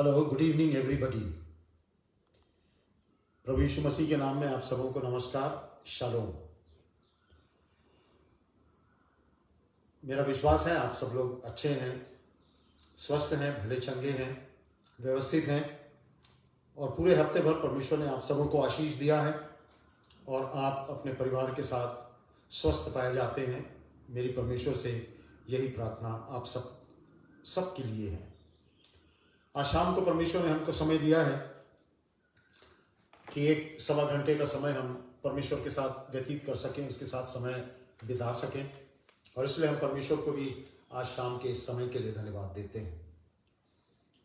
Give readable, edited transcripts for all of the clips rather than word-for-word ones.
Hello, good evening everybody. प्रभु यीशु मसीह के नाम में आप सबों को नमस्कार, शालोम। मेरा विश्वास है आप सब लोग अच्छे हैं, स्वस्थ हैं, भले चंगे हैं, व्यवस्थित हैं और पूरे हफ्ते भर परमेश्वर ने आप सबों को आशीष दिया है और आप अपने परिवार के साथ स्वस्थ पाए जाते हैं। मेरी परमेश्वर से यही प्रार्थना आप सब के लिए है। आज शाम को परमेश्वर ने हमको समय दिया है कि 1-1.25 घंटे का समय हम परमेश्वर के साथ व्यतीत कर सकें, उसके साथ समय बिता सकें, और इसलिए हम परमेश्वर को भी आज शाम के इस समय के लिए धन्यवाद देते हैं।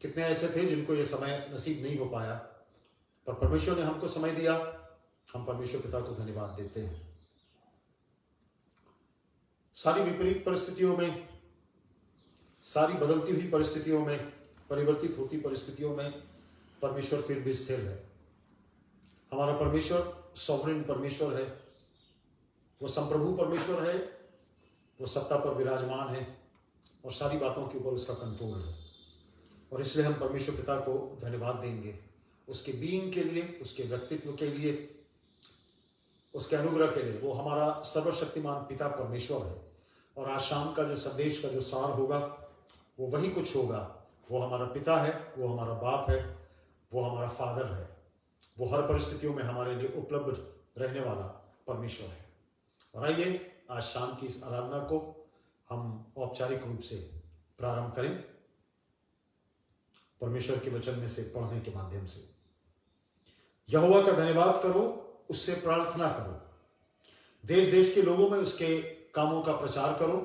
कितने ऐसे थे जिनको ये समय नसीब नहीं हो पाया, पर परमेश्वर ने हमको समय दिया, हम परमेश्वर पिता को धन्यवाद देते हैं। सारी विपरीत परिस्थितियों में, सारी बदलती हुई परिस्थितियों में, परिवर्तित होती परिस्थितियों में परमेश्वर फिर भी स्थिर है। हमारा परमेश्वर सॉवरेन परमेश्वर है, वो संप्रभु परमेश्वर है, वो सत्ता पर विराजमान है और सारी बातों के ऊपर उसका कंट्रोल है। और इसलिए हम परमेश्वर पिता को धन्यवाद देंगे उसके बीइंग के लिए, उसके व्यक्तित्व के लिए, उसके अनुग्रह के लिए। वो हमारा सर्वशक्तिमान पिता परमेश्वर है। और आज शाम का जो संदेश का जो सार होगा वो वही कुछ होगा। वो हमारा पिता है, वो हमारा बाप है, वो हमारा फादर है, वो हर परिस्थितियों में हमारे लिए उपलब्ध रहने वाला परमेश्वर है। और आइए आज शाम की इस आराधना को हम औपचारिक रूप से प्रारंभ करें परमेश्वर के वचन में से पढ़ने के माध्यम से। यहोवा का धन्यवाद करो, उससे प्रार्थना करो, देश देश के लोगों में उसके कामों का प्रचार करो,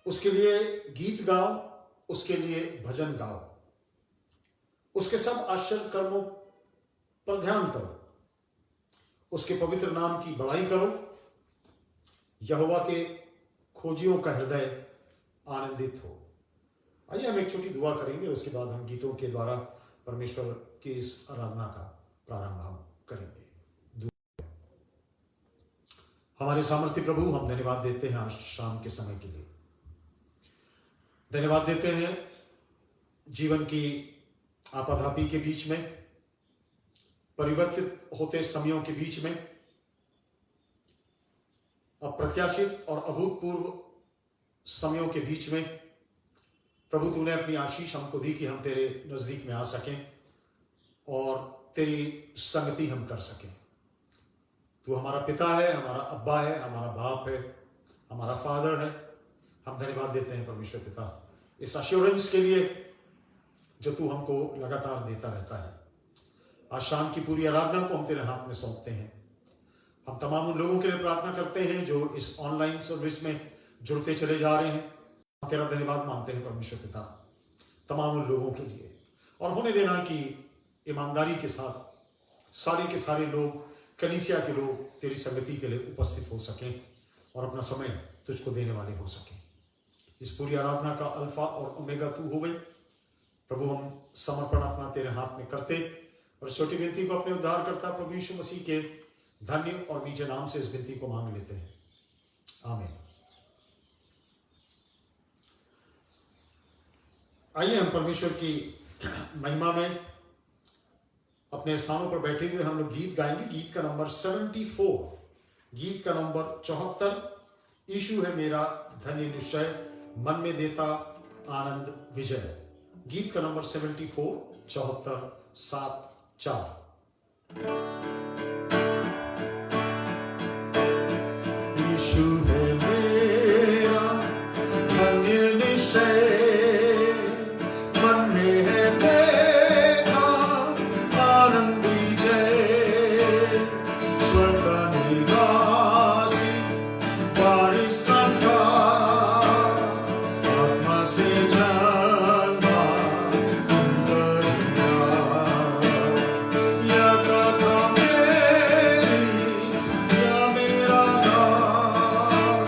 उसके लिए गीत गाओ, उसके लिए भजन गाओ, उसके सब आश्चर्य कर्मों पर ध्यान करो, उसके पवित्र नाम की बड़ाई करो। यहोवा के खोजियों का हृदय आनंदित हो। आइए हम एक छोटी दुआ करेंगे, उसके बाद हम गीतों के द्वारा परमेश्वर की इस आराधना का प्रारंभ हम करेंगे। हमारे सामर्थ्य प्रभु, हम धन्यवाद देते हैं आज शाम के समय के लिए। धन्यवाद देते हैं जीवन की आपाधापी के बीच में, परिवर्तित होते समयों के बीच में, अप्रत्याशित और अभूतपूर्व समयों के बीच में प्रभु तूने अपनी आशीष हमको दी कि हम तेरे नजदीक में आ सकें और तेरी संगति हम कर सकें। तू हमारा पिता है, हमारा अब्बा है, हमारा बाप है, हमारा फादर है। हम धन्यवाद देते हैं परमेश्वर पिता इस अश्योरेंस के लिए जो तू हमको लगातार देता रहता है। आज शाम की पूरी आराधना को हम तेरे हाथ में सौंपते हैं। हम तमाम उन लोगों के लिए प्रार्थना करते हैं जो इस ऑनलाइन सर्विस में जुड़ते चले जा रहे हैं। हम तेरा धन्यवाद मानते हैं परमेश्वर पिता तमाम उन लोगों के लिए, और होने देना कि ईमानदारी के साथ सारे के सारे लोग, कलीसिया के लोग तेरी संगति के लिए उपस्थित हो सकें और अपना समय तुझको देने वाले हो सकें। इस पूरी आराधना का अल्फा और ओमेगा तू होवे प्रभु। हम समर्पण अपना तेरे हाथ में करते और छोटी विनती को अपने उद्धारकर्ता प्रभु यीशु मसीह के धन्य और मीठे नाम से इस विनती को मांग लेते हैं, आमीन। आइए हम परमेश्वर की महिमा में अपने स्थानों पर बैठे हुए हम लोग गीत गाएंगे। गीत का नंबर 74, गीत का नंबर 74, यीशु है मेरा धन्य निश्चय, मन में देता आनंद विजय। गीत का नंबर 74, 74, 7, 4। यीशु है मेरा धन्य निश्चय, मन में है देता आनंद विजय। स्वर्ग का निवासी, वारिस्थान का, आत्मा से जन्मा उतरिया। या कथा मेरी, या मेरा नाम,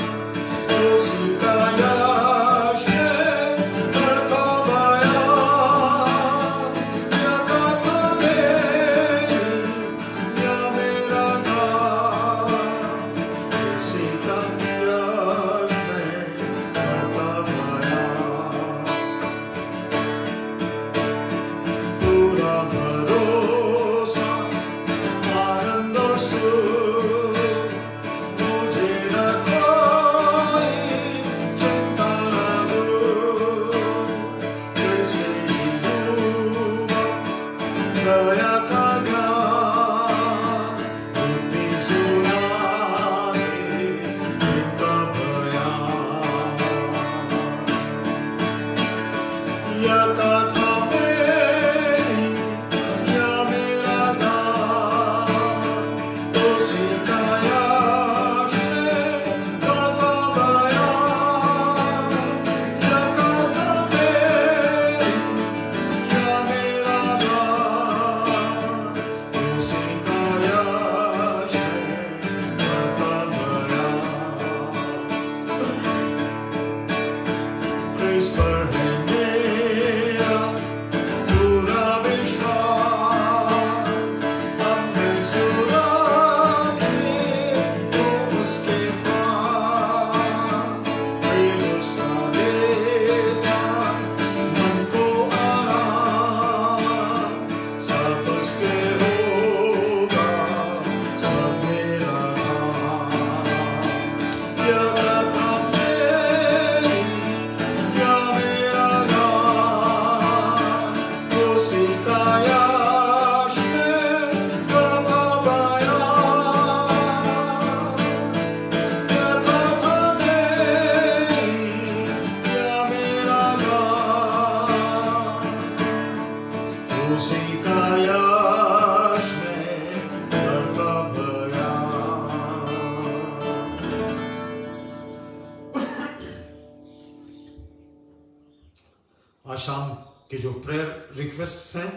शाम के जो प्रेयर रिक्वेस्ट्स हैं,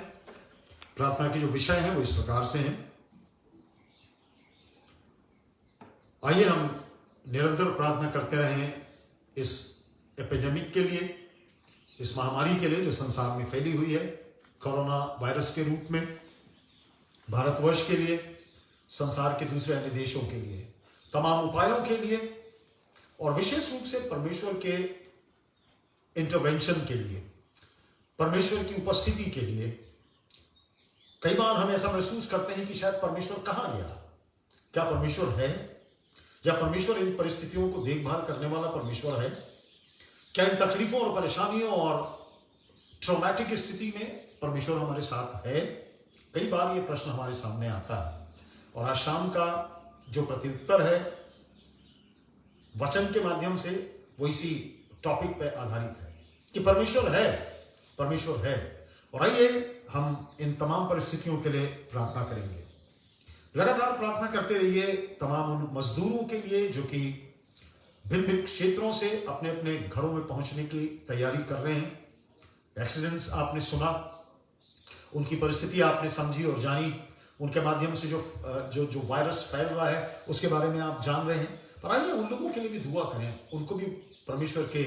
प्रार्थना के जो विषय हैं वो इस प्रकार से हैं। आइए हम निरंतर प्रार्थना करते रहें इस एपिडेमिक के लिए, इस महामारी के लिए जो संसार में फैली हुई है कोरोना वायरस के रूप में, भारतवर्ष के लिए, संसार के दूसरे अन्य देशों के लिए, तमाम उपायों के लिए और विशेष रूप से परमेश्वर के इंटरवेंशन के लिए, परमेश्वर की उपस्थिति के लिए। कई बार हम ऐसा महसूस करते हैं कि शायद परमेश्वर कहां गया। क्या परमेश्वर है? या परमेश्वर इन परिस्थितियों को देखभाल करने वाला परमेश्वर है? क्या इन तकलीफों और परेशानियों और ट्रॉमेटिक स्थिति में परमेश्वर हमारे साथ है? कई बार ये प्रश्न हमारे सामने आता है और आज शाम का जो प्रत्युत्तर है वचन के माध्यम से वो इसी टॉपिक पे आधारित है कि परमेश्वर है, परमेश्वर है। और आइए हम इन तमाम परिस्थितियों के लिए प्रार्थना करेंगे। लगातार प्रार्थना करते रहिए तमाम उन मजदूरों के लिए जो कि भिन्न भिन्न क्षेत्रों से अपने अपने घरों में पहुंचने की तैयारी कर रहे हैं। एक्सीडेंट्स आपने सुना, उनकी परिस्थिति आपने समझी और जानी, उनके माध्यम से जो वायरस फैल रहा है उसके बारे में आप जान रहे हैं। पर आइए उन लोगों के लिए भी दुआ करें, उनको भी परमेश्वर के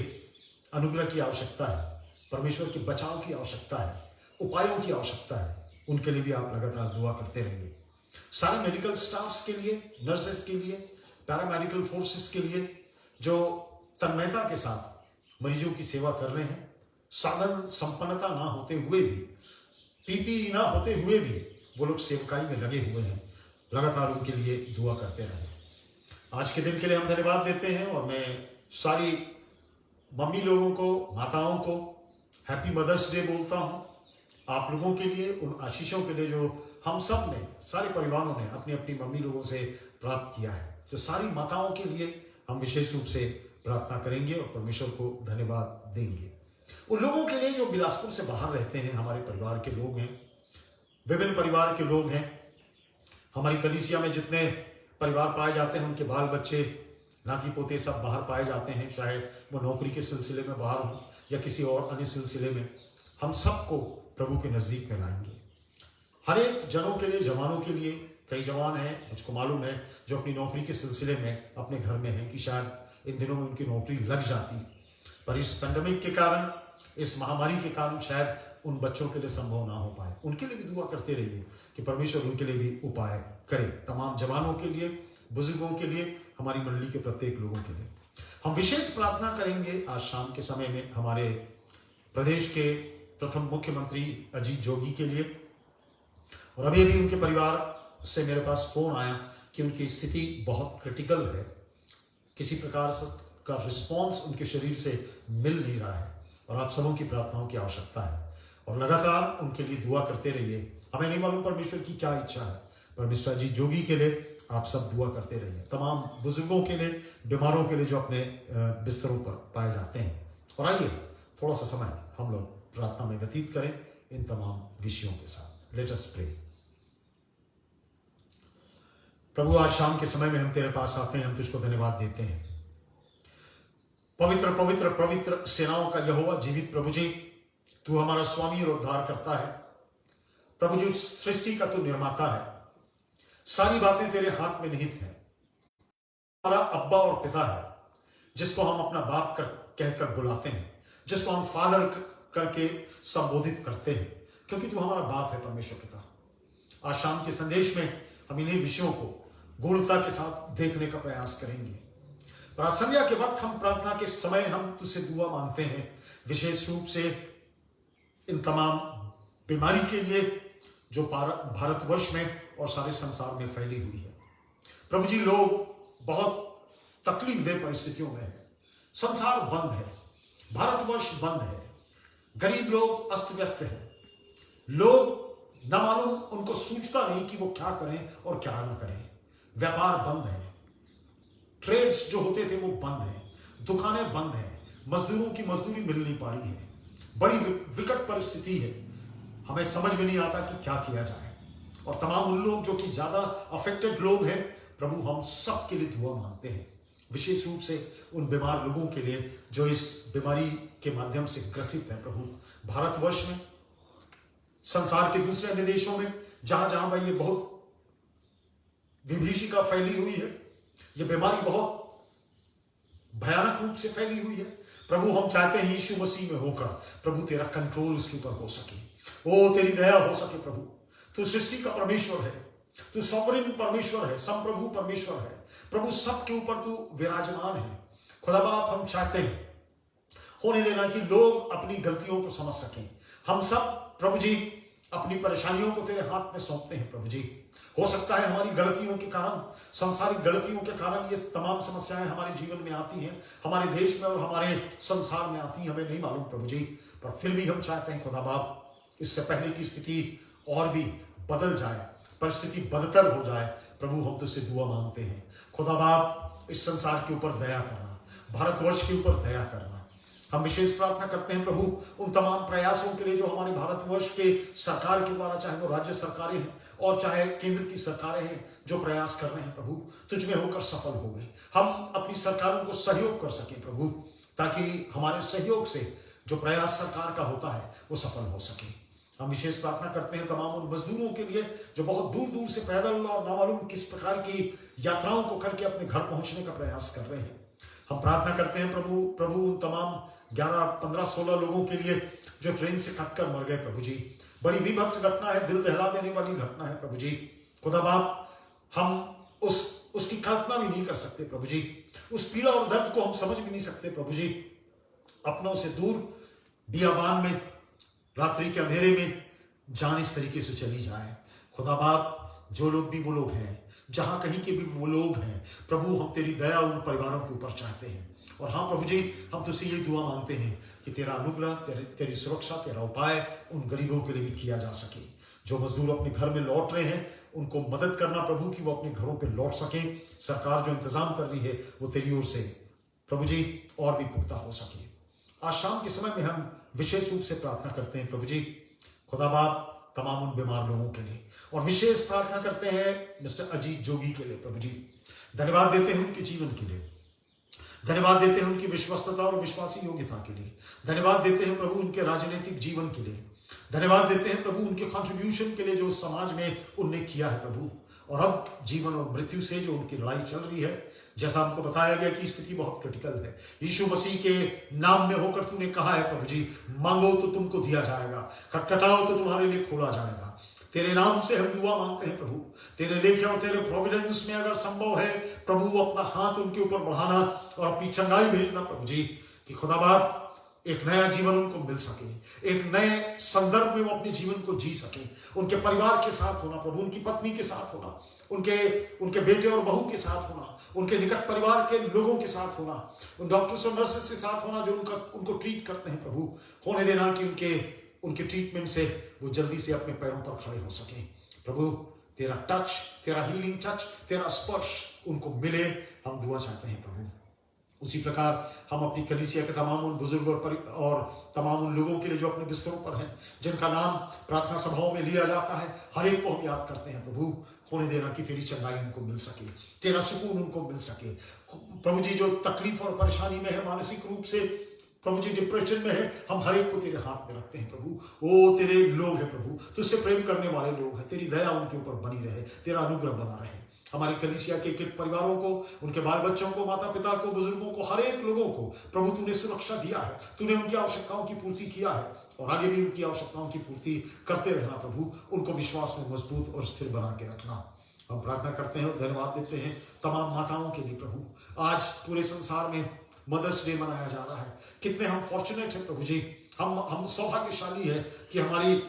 अनुग्रह की आवश्यकता है, परमेश्वर के बचाव की आवश्यकता है, उपायों की आवश्यकता है। उनके लिए भी आप लगातार दुआ करते रहिए। सारे मेडिकल स्टाफ्स के लिए, नर्सेस के लिए, पैरामेडिकल फोर्सेस के लिए जो तन्मयता के साथ मरीजों की सेवा कर रहे हैं, साधन संपन्नता ना होते हुए भी, पीपीई ना होते हुए भी वो लोग सेवकाई में लगे हुए हैं। लगातार उनके लिए दुआ करते रहें। आज के दिन के लिए हम धन्यवाद देते हैं और मैं सारी मम्मी लोगों को, माताओं को हैप्पी मदर्स डे बोलता हूं। आप लोगों के लिए, उन आशीषों के लिए जो हम सब ने, सारे परिवारों ने अपनी अपनी मम्मी लोगों से प्राप्त किया है। तो सारी माताओं के लिए हम विशेष रूप से प्रार्थना करेंगे और परमेश्वर को धन्यवाद देंगे। उन लोगों के लिए जो बिलासपुर से बाहर रहते हैं, हमारे परिवार के लोग हैं, विभिन्न परिवार के लोग हैं। हमारी कलीसिया में जितने परिवार पाए जाते हैं उनके बाल बच्चे, नाती पोते सब बाहर पाए जाते हैं, चाहे वो नौकरी के सिलसिले में बाहर हो या किसी और अन्य सिलसिले में। हम सबको प्रभु के नजदीक में लाएंगे। हर एक जनों के लिए, जवानों के लिए, कई जवान हैं मुझको मालूम है जो अपनी नौकरी के सिलसिले में अपने घर में हैं कि शायद इन दिनों में उनकी नौकरी लग जाती, पर इस पेंडेमिक के कारण, इस महामारी के कारण शायद उन बच्चों के लिए संभव ना हो पाए। उनके लिए भी दुआ करते रहिए कि परमेश्वर उनके लिए भी उपाय करे। तमाम जवानों के लिए, बुजुर्गों के लिए, हमारी मंडली के प्रत्येक लोगों के लिए हम विशेष प्रार्थना करेंगे। आज शाम के समय में हमारे प्रदेश के प्रथम मुख्यमंत्री अजीत जोगी के लिए, और अभी अभी उनके परिवार से मेरे पास फोन आया कि उनकी स्थिति बहुत क्रिटिकल है, किसी प्रकार का रिस्पॉन्स उनके शरीर से मिल नहीं रहा है और आप सबों की प्रार्थनाओं की आवश्यकता है और लगातार उनके लिए दुआ करते रहिए। हमें नहीं मालूम परमेश्वर की क्या इच्छा है, पर मिस्टर अजीत जोगी के लिए आप सब दुआ करते रहिए। तमाम बुजुर्गों के लिए, बीमारों के लिए जो अपने बिस्तरों पर पाए जाते हैं। और आइए थोड़ा सा समय हम लोग प्रार्थना में व्यतीत करें इन तमाम विषयों के साथ। Late us pray. प्रभु, आज शाम के समय में हम तेरे पास आते हैं, हम तुझको धन्यवाद देते हैं। पवित्र पवित्र पवित्र सेनाओं का यहोवा जीवित प्रभु जी, तू हमारा स्वामी और उद्धार करता है। प्रभु जी, सृष्टि का तू निर्माता है, सारी बातें तेरे हाथ में निहित हैं। हमारा अब्बा और पिता है, जिसको हम अपना बाप कहकर बुलाते हैं, जिसको हम फादर करके संबोधित करते हैं, क्योंकि तू हमारा बाप है परमेश्वर पिता। आज शाम के संदेश में हम इन्हीं विषयों को गूढ़ता के साथ देखने का प्रयास करेंगे। पर आज संध्या के वक्त हम प्रार्थना के समय हम तुझसे दुआ मांगते हैं, विशेष रूप से इन तमाम बीमारी के लिए जो भारतवर्ष में और सारे संसार में फैली हुई है। प्रभु जी, लोग बहुत तकलीफदेह परिस्थितियों में है, संसार बंद है, भारतवर्ष बंद है, गरीब लोग अस्त व्यस्त हैं, लोग न मालूम, उनको सूझता नहीं कि वो क्या करें और क्या न करें। व्यापार बंद है, ट्रेड्स जो होते थे वो बंद हैं, दुकानें बंद हैं, मजदूरों की मजदूरी मिल नहीं पा रही है। बड़ी विकट परिस्थिति है, हमें समझ में नहीं आता कि क्या किया जाए। और तमाम उन लोग जो कि ज्यादा अफेक्टेड लोग हैं, प्रभु हम सब के लिए दुआ मांगते हैं। विशेष रूप से उन बीमार लोगों के लिए जो इस बीमारी के माध्यम से ग्रसित है प्रभु, भारतवर्ष में, संसार के दूसरे अन्य देशों में, जहां जहां भाई ये बहुत विभीषिका फैली हुई है, ये बीमारी बहुत भयानक रूप से फैली हुई है प्रभु, हम चाहते हैं यीशु मसीह में होकर प्रभु तेरा कंट्रोल उसके ऊपर हो सके, ओ तेरी दया हो सके प्रभु। तू सृष्टि का परमेश्वर है, तू सॉवरेन परमेश्वर है, संप्रभु परमेश्वर है प्रभु, सबके ऊपर तू विराजमान है। खुदा बाप, हम चाहते हैं होने देना कि लोग अपनी गलतियों को समझ सकें। हम सब प्रभु जी अपनी परेशानियों को तेरे हाथ में सौंपते हैं प्रभु जी। हो सकता है हमारी गलतियों के कारण, सांसारिक गलतियों के कारण ये तमाम समस्याएं हमारे जीवन में आती हैं, हमारे देश में और हमारे संसार में आती हैं, हमें नहीं मालूम प्रभु जी, पर फिर भी हम चाहते हैं खुदा बाप इससे पहले की स्थिति और भी बदल जाए, परिस्थिति बदतर हो जाए प्रभु, हम तुझसे दुआ मांगते हैं खुदा बाप, इस संसार के ऊपर दया करना, भारतवर्ष के ऊपर दया करना। हम विशेष प्रार्थना करते हैं प्रभु उन तमाम प्रयासों के लिए जो हमारे भारतवर्ष के सरकार के द्वारा, चाहे वो राज्य सरकारें हैं और चाहे केंद्र की सरकारें हैं, जो प्रयास कर रहे हैं प्रभु, तुझ में होकर सफल हो गए। हम अपनी सरकारों को सहयोग कर सके प्रभु, ताकि हमारे सहयोग से जो प्रयास सरकार का होता है वो सफल हो सके। हम विशेष प्रार्थना करते हैं तमाम उन मजदूरों के लिए जो बहुत दूर दूर से पैदल और नामालूम किस प्रकार की यात्राओं को करके अपने घर पहुंचने का प्रयास कर रहे हैं। हम प्रार्थना करते हैं प्रभु उन तमाम 11, 15, 16 लोगों के लिए जो ट्रेन से कटकर मर गए प्रभु जी। बड़ी विभत्स घटना है, दिल दहला देने वाली घटना है प्रभु जी। खुदा बाप, हम उसकी कल्पना भी नहीं कर सकते प्रभु जी, उस पीड़ा और दर्द को हम समझ भी नहीं सकते प्रभु जी। अपनों से दूर बियाबान में, रात्रि के अंधेरे में जान इस तरीके से चली जाए खुदा बाप, जो लोग भी वो लोग हैं, जहां कहीं के भी वो लोग हैं प्रभु, हम तेरी दया उन परिवारों के ऊपर चाहते हैं। और हाँ प्रभु जी, हम तुझसे ये दुआ मांगते हैं कि तेरा अनुग्रह, तेरी सुरक्षा, तेरा उपाय उन गरीबों के लिए भी किया जा सके। जो मजदूर अपने घर में लौट रहे हैं उनको मदद करना प्रभु, कि वो अपने घरों पे लौट सकें। सरकार जो इंतजाम कर रही है वो तेरी ओर से प्रभु जी और भी पुख्ता हो सके। आज शाम के समय में हम विशेष रूप से प्रार्थना करते हैं प्रभु जी, खुदा बाप, तमाम उन बीमार लोगों के लिए, और विशेष प्रार्थना करते हैं मिस्टर अजीत जोगी के लिए प्रभु जी। धन्यवाद देते हैं उनके जीवन के लिए, धन्यवाद देते हैं उनकी विश्वस्तता और विश्वासी योग्यता के लिए, धन्यवाद देते हैं प्रभु उनके राजनीतिक जीवन के लिए, धन्यवाद देते हैं प्रभु उनके कंट्रीब्यूशन के लिए जो समाज में उनने किया है प्रभु। और अब जीवन और मृत्यु से जो उनकी लड़ाई चल रही है, जैसा हमको बताया गया कि स्थिति बहुत क्रिटिकल है, यीशु मसीह के नाम में होकर तूने कहा है प्रभु जी, मांगो तो तुमको दिया जाएगा, खटखटाओ तो तुम्हारे लिए खोला जाएगा। तेरे नाम से हम दुआ मांगते हैं प्रभु, तेरे लेखे और तेरे प्रोविडेंस में अगर संभव है प्रभु, अपना हाथ उनके ऊपर बढ़ाना और अपनी चंगाई भेजना प्रभु जी, कि खुदा बाप एक नया जीवन उनको मिल सके, एक नए संदर्भ में वो अपने जीवन को जी सके, उनके परिवार के साथ होना प्रभु, उनकी पत्नी के साथ होना, उनके बेटे और बहू के साथ होना, उनके निकट परिवार के लोगों के साथ होना, उन डॉक्टर्स और नर्सेस के साथ होना जो उनको ट्रीट करते हैं प्रभु। होने देना कि उनके ट्रीटमेंट से वो जल्दी से अपने पैरों पर खड़े हो सके प्रभु। तेरा टच, तेरा हीलिंग टच, तेरा स्पर्श उनको मिले, हम दुआ चाहते हैं प्रभु। उसी प्रकार हम अपनी कलीसिया के तमाम उन बुजुर्गों और तमाम उन लोगों के लिए जो अपने बिस्तरों पर हैं, जिनका नाम प्रार्थना सभाओं में लिया जाता है, हर एक को हम याद करते हैं प्रभु। होने देना कि तेरी चंगाई उनको मिल सके, तेरा सुकून उनको मिल सके प्रभु जी। जो तकलीफ और परेशानी में है, मानसिक रूप से प्रभु जी डिप्रेशन में है, हम हर एक को तेरे हाथ में रखते हैं प्रभु। ओ तेरे लोग हैं प्रभु, तुझसे प्रेम करने वाले लोग हैं, तेरी दया उनके ऊपर बनी रहे, तेरा अनुग्रह बना रहे। हमारी कलीसिया के एक परिवारों को, उनके बाल बच्चों को, माता पिता को, बुजुर्गों को, हर एक लोगों को प्रभु तूने सुरक्षा दिया है, तूने उनकी आवश्यकताओं की पूर्ति किया है और आगे भी उनकी आवश्यकताओं की पूर्ति करते रहना प्रभु। उनको विश्वास में मजबूत और स्थिर बना के रखना हम प्रार्थना करते हैं और धन्यवाद देते हैं तमाम माताओं के लिए प्रभु। आज पूरे संसार में मदर्स डे मनाया जा रहा है। कितने हम फॉर्चुनेट हैं प्रभु जी, हम सौभाग्यशाली है कि हमारी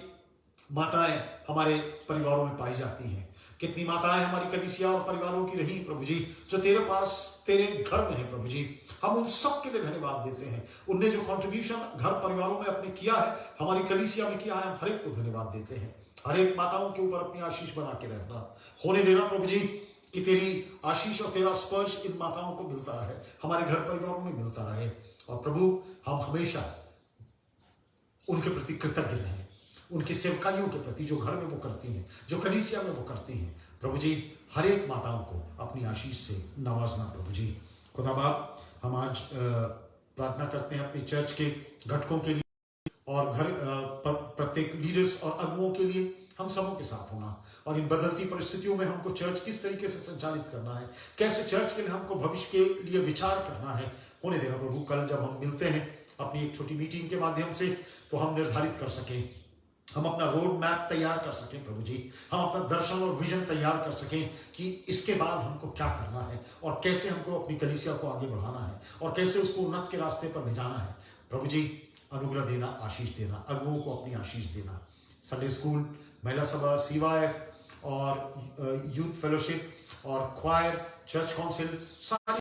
माताएं हमारे परिवारों में पाई जाती हैं। कितनी माताएं हमारी कलीसिया और परिवारों की रही प्रभु जी, जो तेरे पास, तेरे घर में है प्रभु जी। हम उन सब के लिए धन्यवाद देते हैं। उनने जो कंट्रीब्यूशन घर परिवारों में अपने किया है, हमारी कलीसिया में किया है, हम हर एक को धन्यवाद देते हैं। हर एक माताओं के ऊपर अपनी आशीष बना के रहना, होने देना प्रभु जी कि तेरी आशीष और तेरा स्पर्श इन माताओं को मिलता रहे, हमारे घर परिवारों में मिलता रहे। और प्रभु हम हमेशा उनके प्रति कृतज्ञ रहें, उनकी सेवकाइयों के प्रति जो घर में वो करती हैं, जो कलीसिया में वो करती हैं प्रभु जी। हर एक माताओं को अपनी आशीष से नवाजना प्रभु जी। खुदा बाप, हम आज प्रार्थना करते हैं अपनी चर्च के घटकों के लिए और घर प्रत्येक लीडर्स और अगुओं के लिए, हम सबों के साथ होना, और इन बदलती परिस्थितियों में हमको चर्च किस तरीके से संचालित करना है, कैसे चर्च के लिए हमको भविष्य के लिए विचार करना है, होने देना प्रभु। कल जब हम मिलते हैं अपनी एक छोटी मीटिंग के माध्यम से, तो हम निर्धारित कर सकें, हम अपना रोड मैप तैयार कर सकें प्रभु जी, हम अपना दर्शन और विजन तैयार कर सकें कि इसके बाद हमको क्या करना है और कैसे हमको अपनी कलीसिया को आगे बढ़ाना है और कैसे उसको उन्नत के रास्ते पर ले जाना है। प्रभु जी अनुग्रह देना, आशीष देना, अगुओं को अपनी आशीष देना। संडे स्कूल, महिला सभा, CYF और यूथ फेलोशिप और क्वायर, चर्च काउंसिल, सारी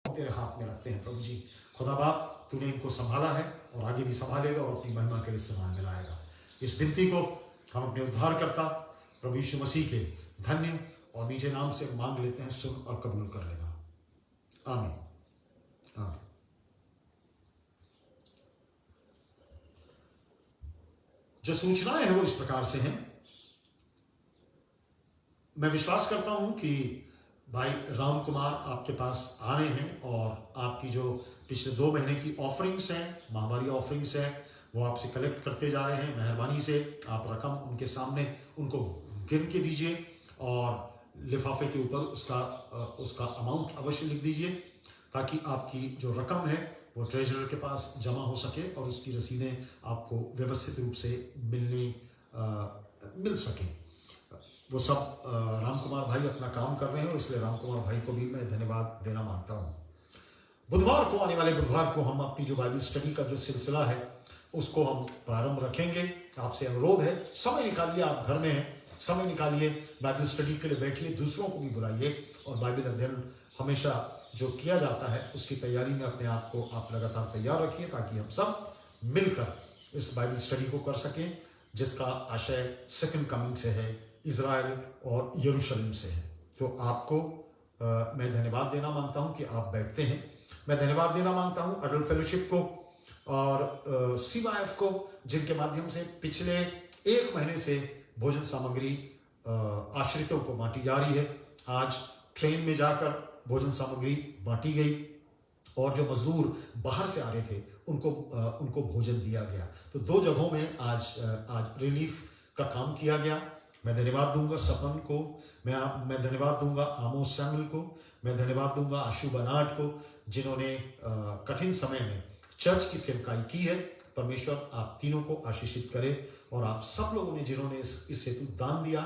तेरे हाथ में रखते हैं प्रभु जी। खुदा बाप, तूने इनको संभाला है और आगे भी संभालेगा और अपनी महिमा के इस्तेमाल में लाएगा। इस विनती को हम अपने उद्धारकर्ता प्रभु यीशु मसीह के धन्य और मीठे नाम से मांग लेते हैं, सुन और कबूल कर लेना। आमीन, आमीन। जो सूचनाएं हैं वो इस प्रकार से हैं। मैं विश्वास करता हूं कि भाई राम कुमार आपके पास आ रहे हैं और आपकी जो पिछले 2 महीने की ऑफरिंग्स हैं, महामारी ऑफरिंग्स हैं, वो आपसे कलेक्ट करते जा रहे हैं। मेहरबानी से आप रकम उनके सामने उनको गिन के दीजिए और लिफाफे के ऊपर उसका अमाउंट अवश्य लिख दीजिए, ताकि आपकी जो रकम है वो ट्रेजरर के पास जमा हो सके और उसकी रसीदें आपको व्यवस्थित रूप से मिल सकें। वो सब राम कुमार भाई अपना काम कर रहे हैं और इसलिए राम कुमार भाई को भी मैं धन्यवाद देना मांगता हूँ। बुधवार को, आने वाले बुधवार को हम अपनी जो बाइबल स्टडी का जो सिलसिला है उसको हम प्रारंभ रखेंगे। आपसे अनुरोध है, समय निकालिए, आप घर में हैं, समय निकालिए, बाइबल स्टडी के लिए बैठिए, दूसरों को भी बुलाइए और बाइबल अध्ययन हमेशा जो किया जाता है उसकी तैयारी में अपने आप को आप लगातार तैयार रखिए, ताकि हम सब मिलकर इस बाइबल स्टडी को कर सकें, जिसका आशय सेकंड कमिंग से है, इजराइल और यरूशलेम से है। तो आपको मैं धन्यवाद देना मांगता हूं कि आप बैठते हैं। मैं धन्यवाद देना मांगता हूं अडल्ट फेलोशिप को और CYF को, जिनके माध्यम से पिछले 1 महीने से भोजन सामग्री आश्रितों को बांटी जा रही है। आज ट्रेन में जाकर भोजन सामग्री बांटी गई और जो मजदूर बाहर से आ रहे थे उनको भोजन दिया गया। तो 2 जगहों में आज रिलीफ का काम किया गया। मैं धन्यवाद दूंगा सपन को, मैं धन्यवाद दूंगा आमोस सैमुअल को, मैं धन्यवाद दूंगा आशु बनाट को, जिन्होंने कठिन समय में चर्च की सेवकाई की है। परमेश्वर आप तीनों को आशीषित करे और आप सब लोगों ने जिन्होंने इस हेतु दान दिया,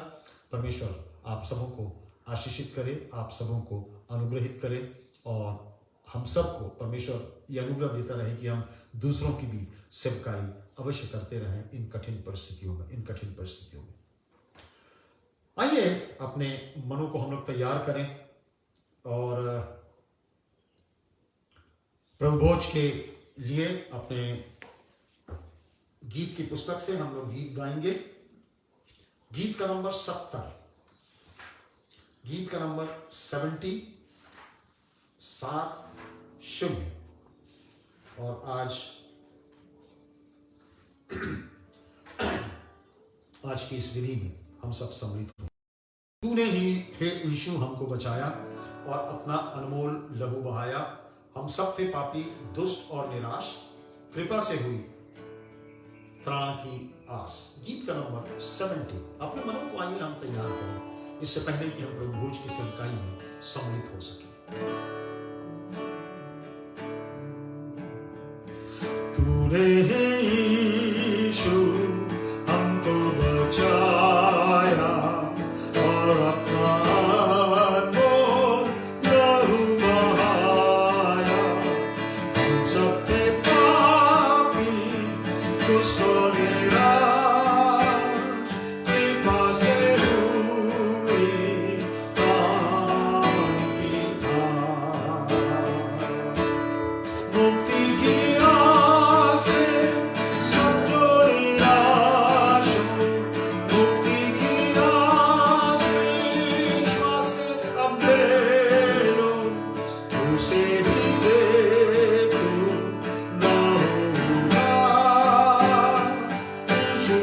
परमेश्वर आप सबों को आशीषित करे, आप सबों को अनुग्रहित करे और हम सबको परमेश्वर ये अनुग्रह देता रहे कि हम दूसरों की भी सेवकाई अवश्य करते रहें इन कठिन परिस्थितियों में। आइए अपने मनों को हम लोग तैयार करें और प्रभु भोज के लिए अपने गीत की पुस्तक से हम लोग गीत गाएंगे। गीत का नंबर 70, गीत का नंबर 70 7-0। और आज की इस विधि में हम सब सम्मिलित हो। तूने ही हे यीशु हमको बचाया और अपना अनमोल लहू बहाया। हम सब थे पापी, दुष्ट और निराश, कृपा से हुई त्राण की आस। गीत का नंबर 70। अपने मनों को आइए हम तैयार करें, इससे पहले कि हम प्रभु भोज की सेवकाई में सम्मिलित हो सके। तूने यीशु हमको बचाया और अपना अनमोल लहू बहाया। हम सब थे पापी, दुष्ट और निराश, कृपा से हुई त्राण की आस। मुक्ति की आस से सब जो निराश हो, मुक्ति की आस में विश्वास से अब ले लो। उसे ही दे तू ना हो उदास, यीशु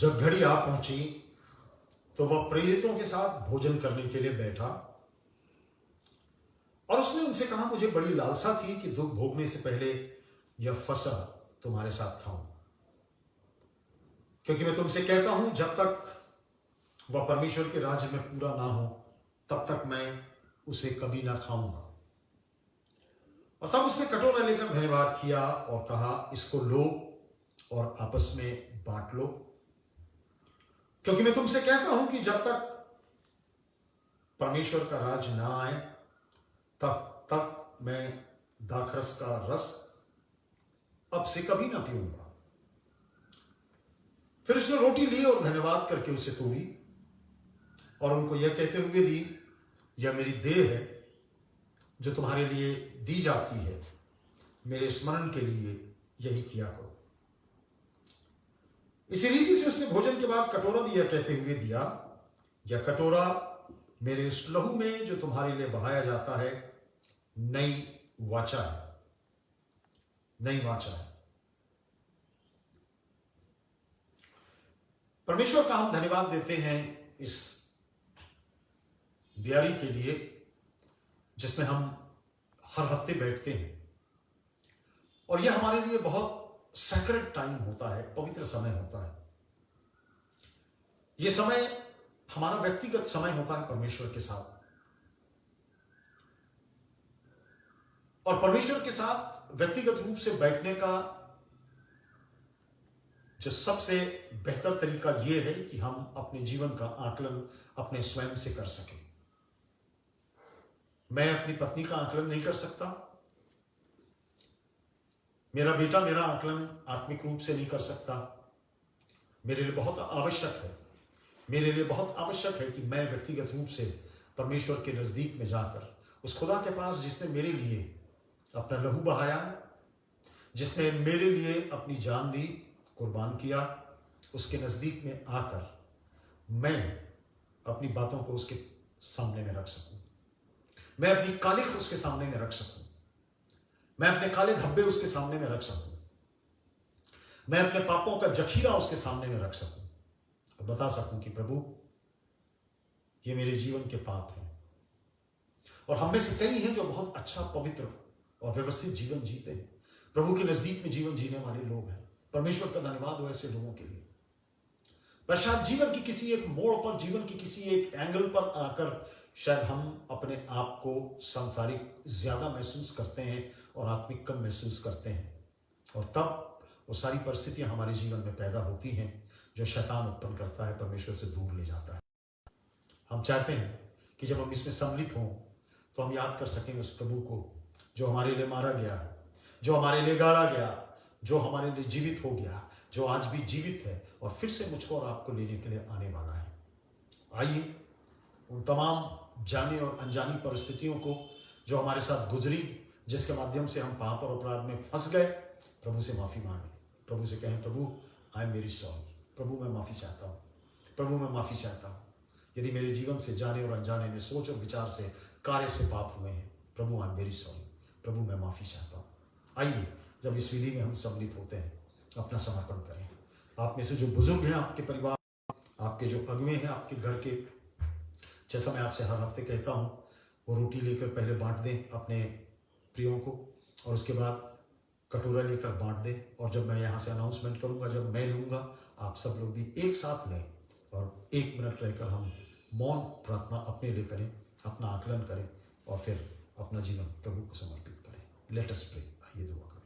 जब घड़ी आ पहुंची तो वह प्रेरितों के साथ भोजन करने के लिए बैठा और उसने उनसे कहा, मुझे बड़ी लालसा थी कि दुख भोगने से पहले यह फसह तुम्हारे साथ खाऊं, क्योंकि मैं तुमसे कहता हूं जब तक वह परमेश्वर के राज्य में पूरा ना हो तब तक मैं उसे कभी ना खाऊंगा। और तब उसने कटोरा लेकर धन्यवाद किया और कहा, इसको लो और आपस में बांट लो, क्योंकि मैं तुमसे कहता हूं कि जब तक परमेश्वर का राज ना आए तब तक मैं दाखरस का रस अब से कभी ना पीऊंगा। फिर उसने रोटी ली और धन्यवाद करके उसे तोड़ी और उनको यह कहते हुए दी, यह मेरी देह है जो तुम्हारे लिए दी जाती है, मेरे स्मरण के लिए यही किया करो। इसी रीति से उसने भोजन के बाद कटोरा भी यह कहते हुए दिया, यह कटोरा मेरे उस लहू में जो तुम्हारे लिए बहाया जाता है नई वाचा है, नई वाचा है। परमेश्वर का हम धन्यवाद देते हैं इस दियारी के लिए जिसमें हम हर हफ्ते बैठते हैं और यह हमारे लिए बहुत सैक्रेड टाइम होता है, पवित्र समय होता है। यह समय हमारा व्यक्तिगत समय होता है परमेश्वर के साथ, और परमेश्वर के साथ व्यक्तिगत रूप से बैठने का जो सबसे बेहतर तरीका यह है कि हम अपने जीवन का आकलन अपने स्वयं से कर सकें। मैं अपनी पत्नी का आकलन नहीं कर सकता, मेरा बेटा मेरा आकलन आत्मिक रूप से नहीं कर सकता। मेरे लिए बहुत आवश्यक है, मेरे लिए बहुत आवश्यक है कि मैं व्यक्तिगत रूप से परमेश्वर के नजदीक में जाकर उस खुदा के पास जिसने मेरे लिए अपना लहू बहाया, जिसने मेरे लिए अपनी जान दी, कुर्बान किया, उसके नजदीक में आकर मैं अपनी बातों को उसके सामने में रख सकूं, मैं अपनी कालिख उसके सामने में रख सकूं, मैं अपने काले धब्बे उसके सामने में रख सकूं, मैं अपने पापों का जखीरा उसके सामने में रख सकूं और बता सकूं कि प्रभु ये मेरे जीवन के पाप हैं। और हम में से कई हैं जो बहुत अच्छा, पवित्र और व्यवस्थित जीवन जीते हैं, प्रभु के नजदीक में जीवन जीने वाले लोग हैं। परमेश्वर का धन्यवाद हो ऐसे लोगों के लिए। पर शायद जीवन की किसी एक मोड़ पर, जीवन की किसी एक एंगल पर आकर शायद हम अपने आप को सांसारिक ज्यादा महसूस करते हैं और आत्मिक कम महसूस करते हैं, और तब वो सारी परिस्थितियां हमारे जीवन में पैदा होती हैं जो शैतान उत्पन्न करता है, परमेश्वर से दूर ले जाता है। हम चाहते हैं कि जब हम इसमें सम्मिलित हों तो हम याद कर सकें उस प्रभु को जो हमारे लिए मारा गया, जो हमारे लिए गाड़ा गया, जो हमारे लिए जीवित हो गया, जो आज भी जीवित है और फिर से मुझको और आपको लेने के लिए आने वाला है। आइए उन तमाम जाने और अनजानी परिस्थितियों को जो हमारे साथ गुजरी, जिसके माध्यम से हम पाप और अपराध में फंस गए, प्रभु से माफी मांगे, प्रभु से कहें, प्रभु आई एम वेरी सॉरी, प्रभु मैं माफी चाहता हूँ, प्रभु मैं माफी चाहता हूँ। यदि मेरे जीवन से जाने और अनजाने में, सोच और विचार से, कार्य से पाप हुए हैं, प्रभु आई एम वेरी सॉरी, प्रभु मैं माफी चाहता हूँ। आइए जब इस विधि में हम सम्मिलित होते हैं अपना समर्पण करें। आप में से जो बुजुर्ग हैं, आपके परिवार, आपके जो अगुए हैं आपके घर के, जैसा मैं आपसे हर हफ्ते कहता हूं, वो रोटी लेकर पहले बांट दें अपने प्रियों को और उसके बाद कटोरा लेकर बांट दें। और जब मैं यहाँ से अनाउंसमेंट करूँगा, जब मैं लूँगा, आप सब लोग भी एक साथ लें और 1 मिनट रहकर हम मौन प्रार्थना अपने लिए करें, अपना आकलन करें और फिर अपना जीवन प्रभु को समर्पित करें। Let us pray. आइए दुआ करें।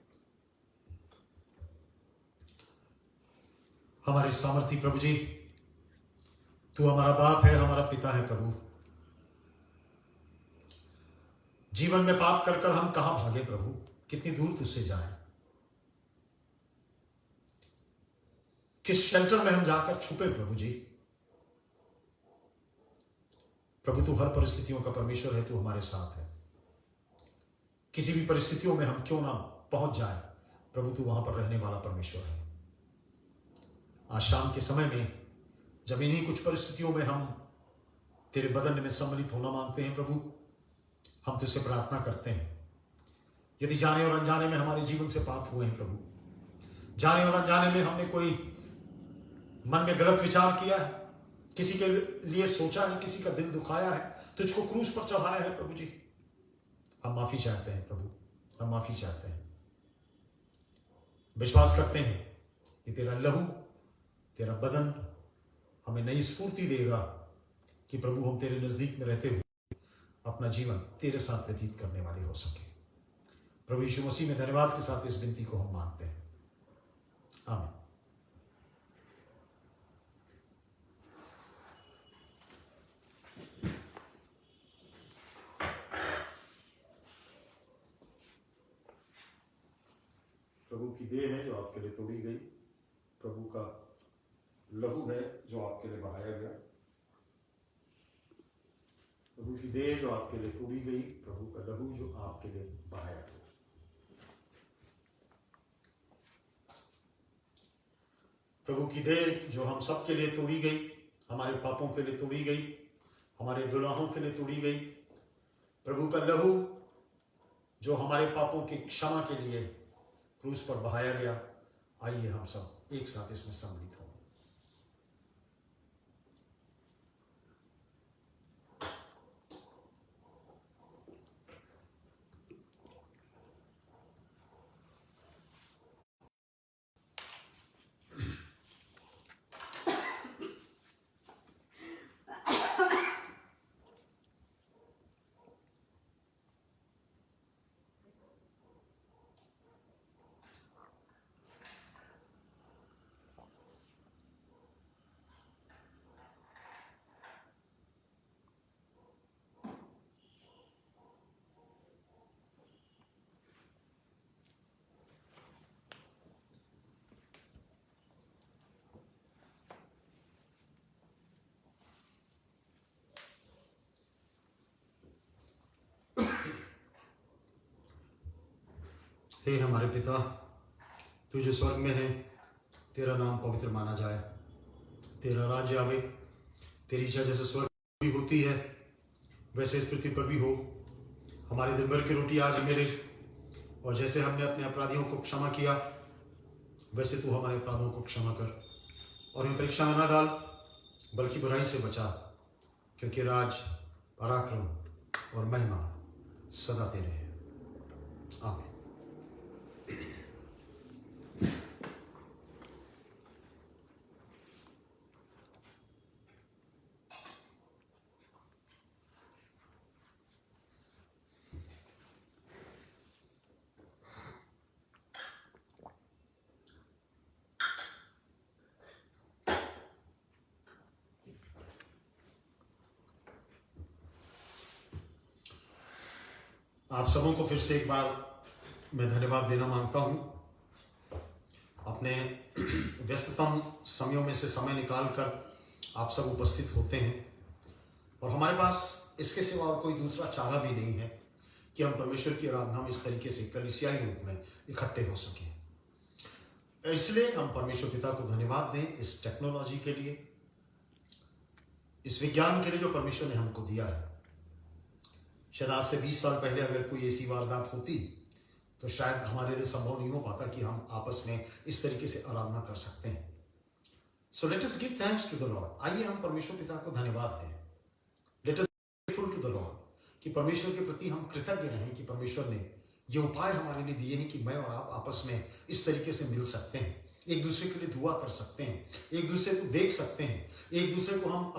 हमारे सामर्थी प्रभु जी, तू हमारा बाप है, हमारा पिता है प्रभु। जीवन में पाप कर कर हम कहां भागे प्रभु, कितनी दूर तुझसे जाएं, किस शेल्टर में हम जाकर छुपे प्रभु जी। प्रभु तू हर परिस्थितियों का परमेश्वर है, तू हमारे साथ है। किसी भी परिस्थितियों में हम क्यों ना पहुंच जाए, प्रभु तू वहां पर रहने वाला परमेश्वर है। आज शाम के समय में जब इन्हीं कुछ परिस्थितियों में हम तेरे बदन में सम्मिलित होना मांगते हैं प्रभु, हम तुझसे प्रार्थना करते हैं, यदि जाने और अनजाने में हमारे जीवन से पाप हुए हैं प्रभु, जाने और अनजाने में हमने कोई मन में गलत विचार किया है, किसी के लिए सोचा है, किसी का दिल दुखाया है, तुझको क्रूस पर चढ़ाया है प्रभु जी, हम माफी चाहते हैं प्रभु, हम माफी चाहते हैं। विश्वास करते हैं कि तेरा लहू, तेरा बदन हमें नई स्फूर्ति देगा कि प्रभु हम तेरे नजदीक में रहते हुए अपना जीवन तेरे साथ व्यतीत करने वाले हो सके। प्रभु यीशु मसीह में धन्यवाद के साथ इस विनती को हम मांगते हैं, आमीन। प्रभु की देह है जो आपके लिए तोड़ी गई, प्रभु का लहू है जो आपके लिए बहाया गया। प्रभु की देह जो आपके लिए तोड़ी गई, प्रभु का लहू जो आपके लिए बहाया गया। प्रभु की देह जो हम सब के लिए तोड़ी गई, हमारे पापों के लिए तोड़ी गई, हमारे गुनाहों के लिए तोड़ी गई। प्रभु का लहू जो हमारे पापों की क्षमा के लिए क्रूस पर बहाया गया। आइए हम सब एक साथ इसमें सम्मिलित हों। हे हमारे पिता, तू जो स्वर्ग में है, तेरा नाम पवित्र माना जाए, तेरा राज्य आवे, तेरी इच्छा जैसे स्वर्ग में होती है वैसे इस पृथ्वी पर भी हो। हमारे दिन भर की रोटी आज हमें दे, और जैसे हमने अपने अपराधियों को क्षमा किया वैसे तू हमारे अपराधों को क्षमा कर, और हमें परीक्षा में न डाल बल्कि बुराई से बचा, क्योंकि राज, पराक्रम और महिमा सदा तेरे हैं, आमीन। आप सबों को फिर से एक बार मैं धन्यवाद देना मांगता हूं। अपने व्यस्ततम समयों में से समय निकालकर आप सब उपस्थित होते हैं, और हमारे पास इसके सिवा और कोई दूसरा चारा भी नहीं है कि हम परमेश्वर की आराधना में इस तरीके से कलीसियाई रूप में इकट्ठे हो सकें। इसलिए हम परमेश्वर पिता को धन्यवाद दें इस टेक्नोलॉजी के लिए, इस विज्ञान के लिए जो परमेश्वर ने हमको दिया है। शायद आज से 20 साल पहले अगर कोई ऐसी वारदात होती तो शायद हमारे लिए संभव नहीं हो पाता कि हम आपस में इस तरीके से आराधना कर सकते हैं। So let us give thanks to the Lord. आइए हम परमेश्वर पिता को धन्यवाद दें। Let us be grateful to the Lord, कि परमेश्वर के प्रति हम कृतज्ञ रहें कि परमेश्वर ने ये उपाय हमारे लिए दिए हैं कि मैं और आप आपस में इस तरीके से मिल सकते हैं, एक दूसरे के लिए दुआ कर सकते हैं, एक दूसरे को देख सकते हैं, एक दूसरे को हम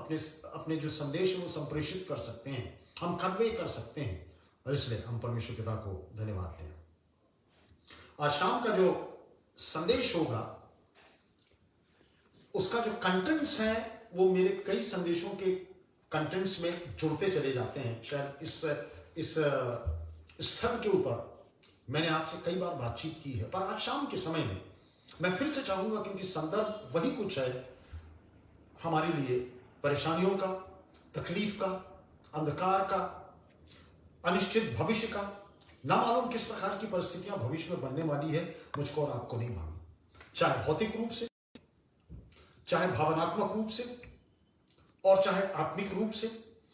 अपने जो संदेश है वो संप्रेषित कर सकते हैं, हम कन्वे कर सकते हैं। और इसलिए हम परमेश्वर पिता को धन्यवाद दें। आज शाम का जो संदेश होगा उसका जो कंटेंट्स हैं वो मेरे कई संदेशों के कंटेंट्स में जुड़ते चले जाते हैं। शायद इस स्तर के ऊपर मैंने आपसे कई बार बातचीत की है, पर आज शाम के समय में मैं फिर से चाहूंगा, क्योंकि संदर्भ वही कुछ है हमारे लिए, परेशानियों का, तकलीफ का, अंधकार का, अनिश्चित भविष्य का। ना मालूम किस प्रकार की परिस्थितियां भविष्य में बनने वाली है, मुझको और आपको नहीं मालूम, चाहे भौतिक रूप से, चाहे भावनात्मक रूप से, और चाहे आत्मिक रूप से,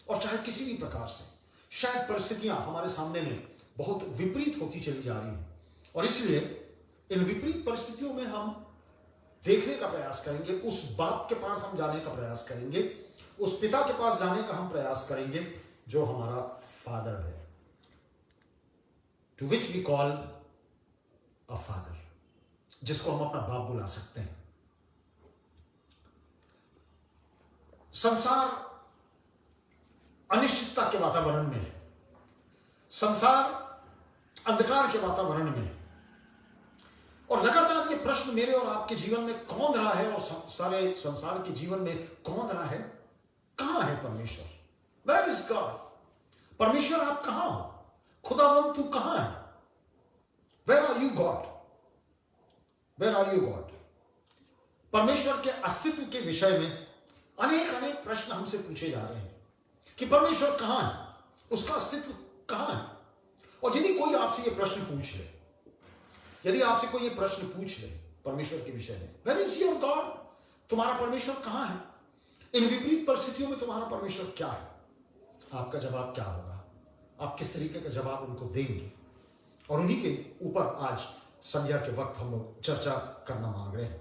और चाहे किसी भी प्रकार से। शायद परिस्थितियां हमारे सामने में बहुत विपरीत होती चली जा रही हैं, और इसलिए इन विपरीत परिस्थितियों में हम देखने का प्रयास करेंगे, उस बाप के पास हम जाने का प्रयास करेंगे, उस पिता के पास जाने का हम प्रयास करेंगे जो हमारा फादर है, to which we call a father, जिसको हम अपना बाप बुला सकते हैं। संसार अनिश्चितता के वातावरण में है, संसार अंधकार के वातावरण में है, और लगातार ये प्रश्न मेरे और आपके जीवन में कौंध रहा है और सारे संसार के जीवन में कौंध रहा है, कहां है परमेश्वर? Where is God? परमेश्वर आप कहां हो? खुदावंद तू कहां है? Where are you God? Where are you God? परमेश्वर के अस्तित्व के विषय में अनेक अनेक प्रश्न हमसे पूछे जा रहे हैं कि परमेश्वर कहां है, उसका अस्तित्व कहां है। और यदि कोई आपसे यह प्रश्न पूछ ले, यदि आपसे कोई यह प्रश्न पूछ ले परमेश्वर के विषय में, वेयर इज योर गॉड? तुम्हारा परमेश्वर कहां है? इन विपरीत परिस्थितियों में तुम्हारा परमेश्वर क्या है? आपका जवाब क्या होगा? आप किस तरीके का जवाब उनको देंगे? और उन्हीं के ऊपर आज संध्या के वक्त हम लोग चर्चा करना मांग रहे हैं।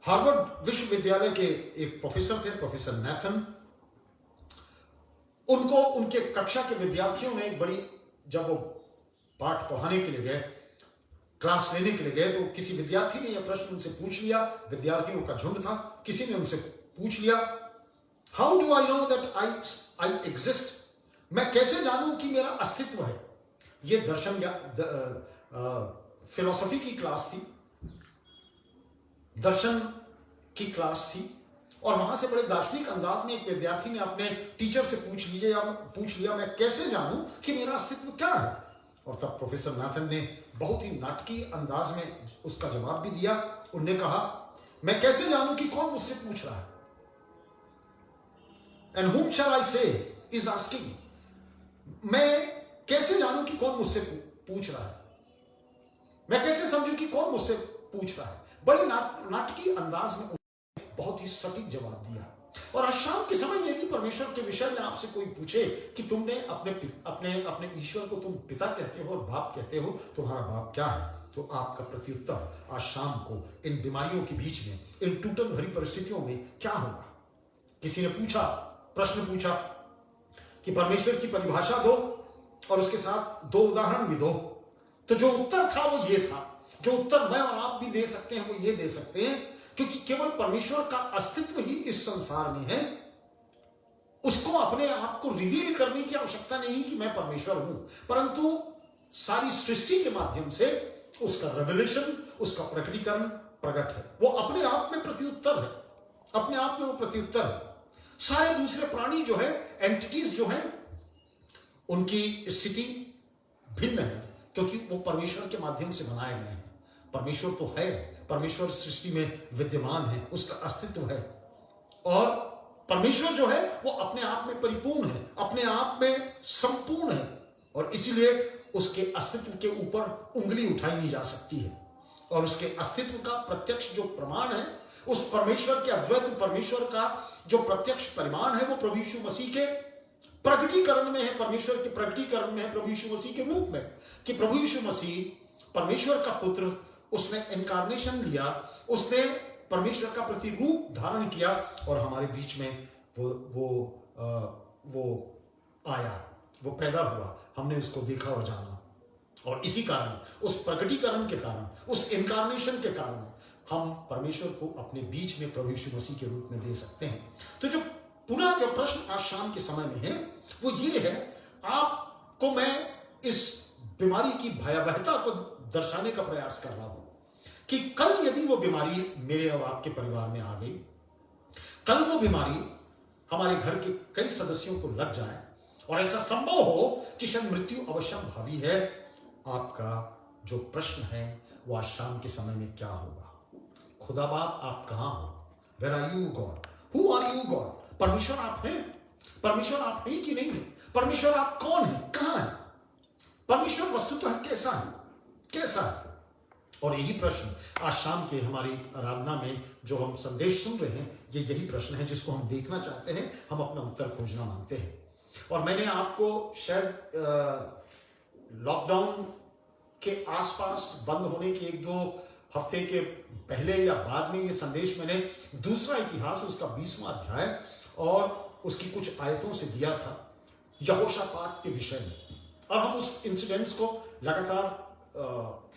हार्वर्ड विश्वविद्यालय के एक प्रोफेसर थे, प्रोफेसर नैथन, उनको उनके कक्षा के विद्यार्थियों ने एक बड़ी, जब वो पाठ पढ़ाने के लिए गए, क्लास लेने के लिए गए, तो किसी विद्यार्थी ने यह प्रश्न उनसे पूछ लिया। विद्यार्थियों का झुंड था, किसी ने उनसे पूछ लिया, how do I know that I exist? मैं कैसे जानूं कि मेरा अस्तित्व है? यह दर्शन या फिलोसफी की क्लास थी, दर्शन की क्लास थी, और वहां से बड़े दार्शनिक अंदाज में एक विद्यार्थी ने अपने टीचर से पूछ लिया मैं कैसे जानूं कि मेरा अस्तित्व क्या है? और तब प्रोफेसर नाथन ने बहुत ही नाटकीय अंदाज में उसका जवाब भी दिया। उन्होंने कहा, मैं कैसे जानूं कि कौन मुझसे पूछ रहा है? And whom shall I say is asking? मैं कैसे जानूं कि कौन मुझसे पूछ रहा है? मैं कैसे समझूं कि कौन मुझसे पूछ रहा है? बड़ी नाटकीय अंदाज में बहुत ही सटीक जवाब दिया। और आज शाम के समय में यदि परमेश्वर के विषय में आपसे कोई पूछे कि तुमने अपने ईश्वर को तुम पिता कहते हो और बाप कहते हो, तुम्हारा बाप क्या है? तो आपका प्रत्युत्तर आज शाम को इन बीमारियों के बीच में, इन टूटन भरी परिस्थितियों में क्या होगा? किसी ने प्रश्न पूछा कि परमेश्वर की परिभाषा दो और उसके साथ 2 उदाहरण भी दो। तो जो उत्तर था वो ये था, जो उत्तर मैं और आप भी दे सकते हैं वो ये दे सकते हैं, क्योंकि केवल परमेश्वर का अस्तित्व ही इस संसार में है। उसको अपने आप को रिवील करने की आवश्यकता नहीं कि मैं परमेश्वर हूं, परंतु सारी सृष्टि के माध्यम से उसका रेवलेशन, उसका प्रकटीकरण प्रकट है। वो अपने आप में प्रत्युत्तर है, अपने आप में वो प्रत्युत्तर है। सारे दूसरे प्राणी जो है, एंटिटीज जो है, उनकी स्थिति भिन्न है, क्योंकि वो परमेश्वर के माध्यम से बनाए गए हैं। परमेश्वर तो है, परमेश्वर सृष्टि में विद्यमान है, उसका अस्तित्व है, और परमेश्वर जो है वो अपने आप में परिपूर्ण है, अपने आप में संपूर्ण है, और इसीलिए उसके अस्तित्व के ऊपर उंगली उठाई नहीं जा सकती है। और उसके अस्तित्व का प्रत्यक्ष जो प्रमाण है, उस परमेश्वर के, अद्वैत परमेश्वर का जो प्रत्यक्ष परिमाण है, वो प्रभु यीशु मसीह के प्रकटीकरण में है। परमेश्वर के प्रकटीकरण में है प्रभु यीशु मसीह के रूप में, कि प्रभु यीशु मसीह परमेश्वर का पुत्र, उसने इनकारनेशन लिया, उसने परमेश्वर का प्रतिरूप धारण किया और हमारे बीच में वो आया, वो पैदा हुआ, हमने उसको देखा और जाना। और इसी कारण, उस प्रकटीकरण के कारण, उस इनकारनेशन के कारण हम परमेश्वर को अपने बीच में प्रभु यीशु मसीह के रूप में दे सकते हैं। तो जो पुनः जो प्रश्न आज शाम के समय में है वो ये है, आपको मैं इस बीमारी की भयावहता को दर्शाने का प्रयास कर रहा हूं कि कल यदि वो बीमारी मेरे और आपके परिवार में आ गई, कल वो बीमारी हमारे घर के कई सदस्यों को लग जाए और ऐसा संभव हो कि शायद मृत्यु अवश्यम भावी है, आपका जो प्रश्न है वो आज शाम के समय में क्या होगा? खुदा बाप आप कहां हो? Where are you God? Who are you God? परमेश्वर आप हैं? परमेश्वर आप हैं कि नहीं है? परमेश्वर आप कौन है, कहां है? परमेश्वर वस्तुतः कैसा है, कैसा है? और यही प्रश्न आज शाम के हमारी आराधना में जो हम संदेश सुन रहे हैं, ये यही प्रश्न है जिसको हम देखना चाहते हैं, हम अपना उत्तर खोजना मांगते हैं। और मैंने आपको शायद लॉकडाउन के आसपास बंद होने के 1-2 हफ्ते के पहले या बाद में ये संदेश मैंने दूसरा इतिहास उसका 20वां अध्याय और उसकी कुछ आयतों से दिया था यहोशापात के विषय में। और हम उस इंसिडेंट्स को लगातार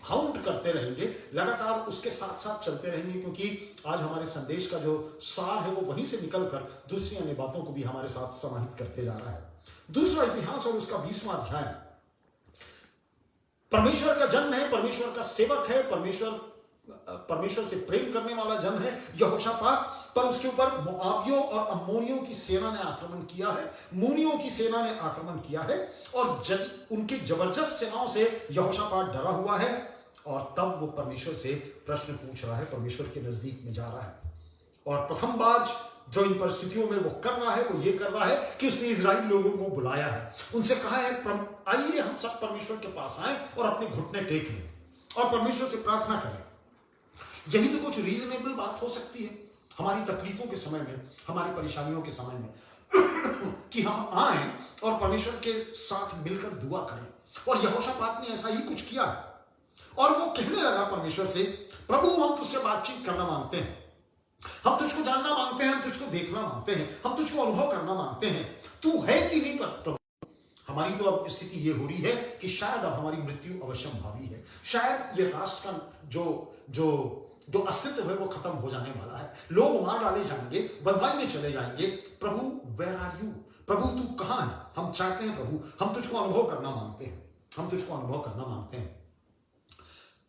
हाउंड करते रहेंगे, लगातार उसके साथ साथ चलते रहेंगे, क्योंकि आज हमारे संदेश का जो सार है वो वहीं से निकलकर दूसरी अन्य बातों को भी हमारे साथ समाहित करते जा रहा है। दूसरा इतिहास और उसका 20वां अध्याय परमेश्वर का जन है, परमेश्वर का सेवक है, परमेश्वर से प्रेम करने वाला जन है यहोशापात, पर उसके ऊपर मोआबियों और अम्मोनियों की सेना ने आक्रमण किया है, मूनियों की सेना ने आक्रमण किया है, और उनकी जबरदस्त सेनाओं से यहोशापात डरा हुआ है। और तब वो परमेश्वर से प्रश्न पूछ रहा है, परमेश्वर के नजदीक में जा रहा है, और प्रथम बात जो इन परिस्थितियों में वो कर रहा है वो ये कर रहा है कि उसने इजराइल लोगों को बुलाया है, उनसे कहा है आइए हम सब परमेश्वर के पास आए और अपने घुटने टेक लें और परमेश्वर से प्रार्थना करें। यही तो कुछ रीजनेबल बात हो सकती है हमारी तकलीफों के समय में, हमारी परेशानियों के समय में कि हम आए और परमेश्वर के साथ मिलकर दुआ करें। और यहोशापात ने ऐसा ही कुछ किया और वो कहने लगा परमेश्वर से, प्रभु हम तुझसे बातचीत करना मांगते हैं, हम तुझको जानना मांगते हैं, हम तुझको देखना मांगते हैं, हम तुझको अनुभव करना मांगते हैं, तू है कि नहीं प्रभु। हमारी तो अब स्थिति ये हो रही है कि शायद अब हमारी मृत्यु अवश्यंभावी है, शायद ये राष्ट्र का जो अस्तित्व है वो खत्म हो जाने वाला है, लोग मार डाले जाएंगे, बंधुआई में चले जाएंगे। प्रभु वेयर आर यू, प्रभु तू कहां है? हम चाहते हैं प्रभु, हम तुझको अनुभव करना मांगते हैं, हम तुझको अनुभव करना मांगते हैं।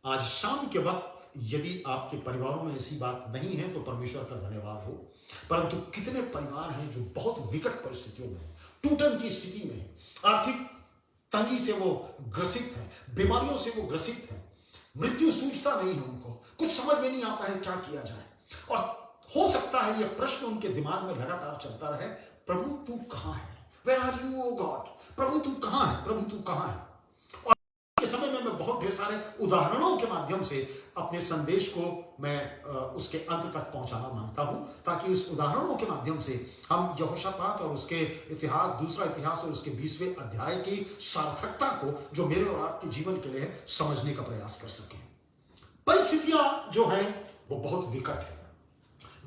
आज शाम के वक्त यदि आपके परिवारों में ऐसी बात नहीं है तो परमेश्वर का धन्यवाद हो, परंतु कितने परिवार हैं जो बहुत विकट परिस्थितियों में, टूटन की स्थिति में, आर्थिक तंगी से वो ग्रसित हैं, बीमारियों से वो ग्रसित हैं, मृत्यु सूझता नहीं है उनको, कुछ समझ में नहीं आता है क्या किया जाए। और हो सकता है यह प्रश्न उनके दिमाग में लगातार चलता रहे, प्रभु तू कहां है? Where are you O God? प्रभु तू कहां है? प्रभु तू कहां है? और के समय में मैं बहुत ढेर सारे उदाहरणों के माध्यम से अपने संदेश को मैं उसके अंत तक पहुंचाना मांगता हूं, ताकि उस उदाहरणों के माध्यम से हम यहोशापात और उसके इतिहास, दूसरा इतिहास और उसके 20वें अध्याय की सार्थकता को जो मेरे और आपके जीवन के लिए समझने का प्रयास कर सकें। परिस्थितियां जो हैं वो बहुत विकट है,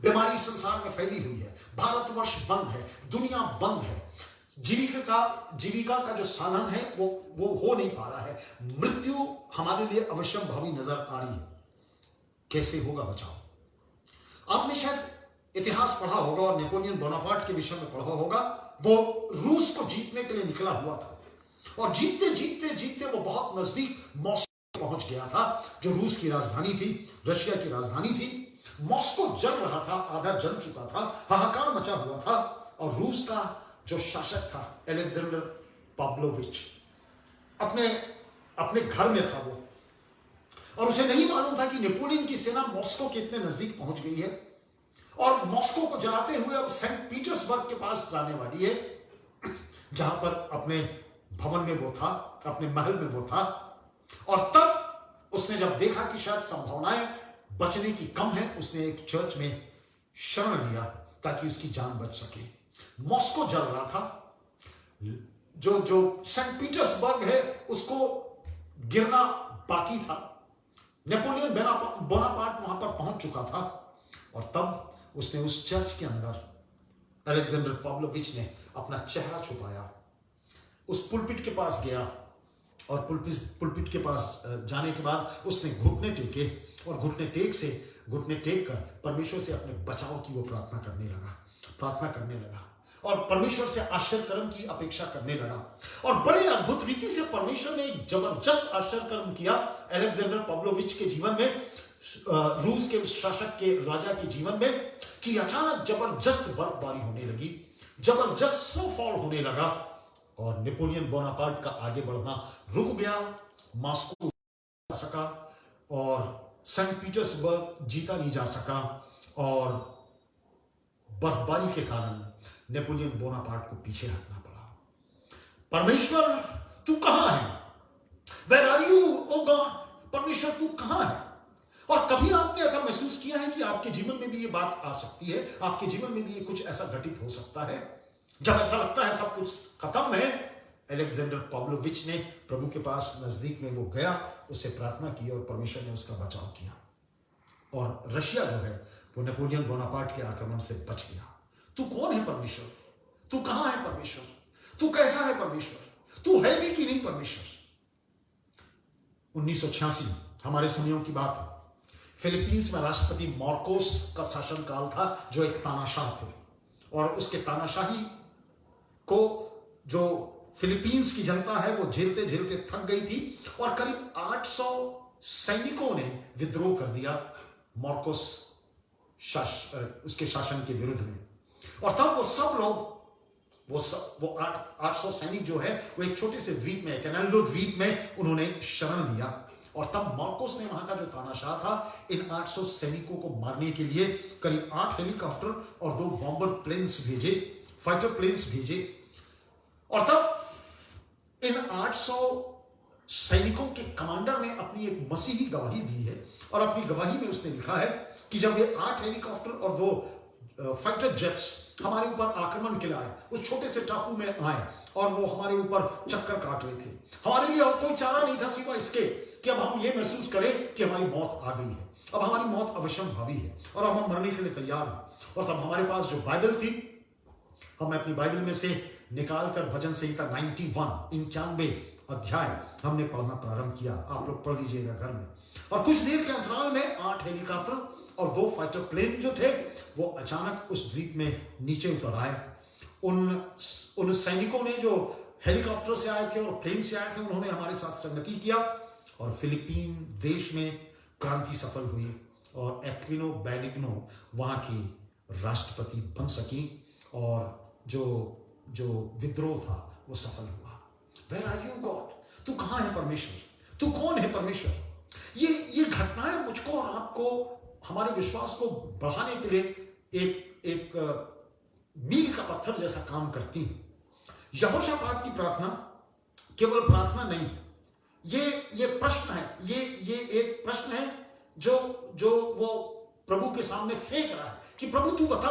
बीमारी संसार में फैली हुई है, भारतवर्ष बंद है, दुनिया बंद है, जीविका का जो साधन है वो हो नहीं पा रहा है, मृत्यु हमारे लिए अवश्यंभावी नजर आ रही है। कैसे होगा बचाव? आपने शायद इतिहास पढ़ा होगा और नेपोलियन बोनापार्ट के विषय में पढ़ा होगा। वो रूस को जीतने के लिए निकला हुआ था और जीतते जीतते जीतते वो बहुत नजदीक मॉस्को पहुंच गया था, जो रूस की राजधानी थी, रशिया की राजधानी थी। मॉस्को जल रहा था, आधा जल चुका था, हाहाकार मचा हुआ था, और रूस का जो शासक था अलेक्जेंडर पाव्लोविच अपने घर में था वो, और उसे नहीं मालूम था कि नेपोलियन की सेना मॉस्को के इतने नजदीक पहुंच गई है और मॉस्को को जलाते हुए अब सेंट पीटर्सबर्ग के पास जाने वाली है, जहां पर अपने भवन में वो था, अपने महल में वो था। और तब उसने जब देखा कि शायद संभावनाएं बचने की कम है, उसने एक चर्च में शरण लिया ताकि उसकी जान बच सके। मॉस्को जल रहा था, जो सेंट पीटर्सबर्ग है उसको गिरना बाकी था। नेपोलियन बोनापार्ट वहां पर पहुंच चुका था और तब उसने उस चर्च के अंदर अलेक्जेंडर पाव्लोविच ने अपना चेहरा छुपाया, उस पुलपिट के पास गया और पुलपिट के पास जाने के बाद उसने घुटने टेके और घुटने टेक कर परमेश्वर से अपने बचाव की वो प्रार्थना करने लगा और परमेश्वर से आश्चर्य कर्म की अपेक्षा करने लगा। और बड़े अद्भुत रीति से परमेश्वर ने एक जबरदस्त आश्चर्य कर्म किया अलेक्जेंडर पाव्लोविच के जीवन में, रूस के शासक के राजा के जीवन में, कि अचानक जबरदस्त बर्फबारी होने लगी, जबरदस्त स्नोफॉल होने लगा और नेपोलियन बोनापार्ट का आगे बढ़ना रुक गया। मॉस्को जा सका और सेंट पीटर्सबर्ग जीता नहीं जा सका और बर्फबारी के कारण नेपोलियन बोनापार्ट को पीछे हटना पड़ा। परमेश्वर तू कहां है? Where are you O God? परमेश्वर तू कहां है? और कभी आपने ऐसा महसूस किया है कि आपके जीवन में भी ये बात आ सकती है, आपके जीवन में भी ये कुछ ऐसा घटित हो सकता है जब ऐसा लगता है सब कुछ खत्म है? अलेक्जेंडर पाव्लोविच ने प्रभु के पास नजदीक में वो गया, उससे प्रार्थना की और परमेश्वर ने उसका बचाव किया। और रशिया जो है वो नेपोलियन बोनापार्ट के आक्रमण से बच गया। तू कौन है परमेश्वर? तू कहां है परमेश्वर? तू कैसा है परमेश्वर? तू है भी कि नहीं परमेश्वर? 1986 हमारे समयों की बात है। फिलीपींस में राष्ट्रपति मार्कोस का शासनकाल था, जो एक तानाशाह थे, और उसके तानाशाही को जो फिलीपींस की जनता है वो झेलते झेलते थक गई थी, और करीब 800 सैनिकों ने विद्रोह कर दिया मार्कोस उसके शासन के विरुद्ध में। और तब वो सब लोग वो 800 सैनिक जो है वो एक छोटे से द्वीप में, कैनाल्डो द्वीप में उन्होंने शरण लिया। और तब मार्कोस ने वहां का जो तानाशाह था, इन 800 सैनिकों को मारने के लिए करीब 8 हेलीकॉप्टर और 2 बॉम्बर प्लेन्स भेजे, फाइटर प्लेन्स भेजे। और तब इन 800 सैनिकों के कमांडर ने अपनी एक मसीही गवाही दी है, और अपनी गवाही में उसने लिखा है कि जब ये 8 हेलीकॉप्टर और 2 फाइटर जेट्स हमारे ऊपर आक्रमण के लिए आए, उस छोटे से टापू में आए और वो हमारे ऊपर चक्कर काट रहे थे, हमारे लिए और कोई चारा नहीं था सिवा इसके कि अब हम ये महसूस करें कि हमारी मौत आ गई है, अब हमारी मौत अवश्यंभावी है और अब हम मरने के लिए तैयार हैं। और तब हमारे पास जो बाइबल थी, हम अपनी बाइबल में से निकालकर भजन संहिता 91 अध्याय हमने पढ़ना प्रारंभ किया। आप लोग पढ़ लीजिएगा घर में। और कुछ देर के अंतराल में 8 हेलीकॉप्टर और 2 फाइटर प्लेन जो थे वो अचानक उस द्वीप में नीचे उतर आए। उन सैनिकों ने जो हेलीकॉप्टर से आए थे और प्लेन से आए थे, उन्होंने हमारे साथ संगति किया और फिलीपीन देश में क्रांति सफल हुई और एक्विनो बेनिग्नो वहां की राष्ट्रपति बन सकी और जो विद्रोह था वो सफल हुआ। Where are you God? तू कहां है परमेश्वर? तू कौन है परमेश्वर? ये घटनाएं मुझको और आपको, हमारे विश्वास को बढ़ाने के लिए एक मील का पत्थर जैसा काम करती है। यहोशापात की प्रार्थना केवल प्रार्थना नहीं, ये प्रश्न है, ये एक प्रश्न है जो वो प्रभु के सामने फेंक रहा है कि प्रभु तू बता,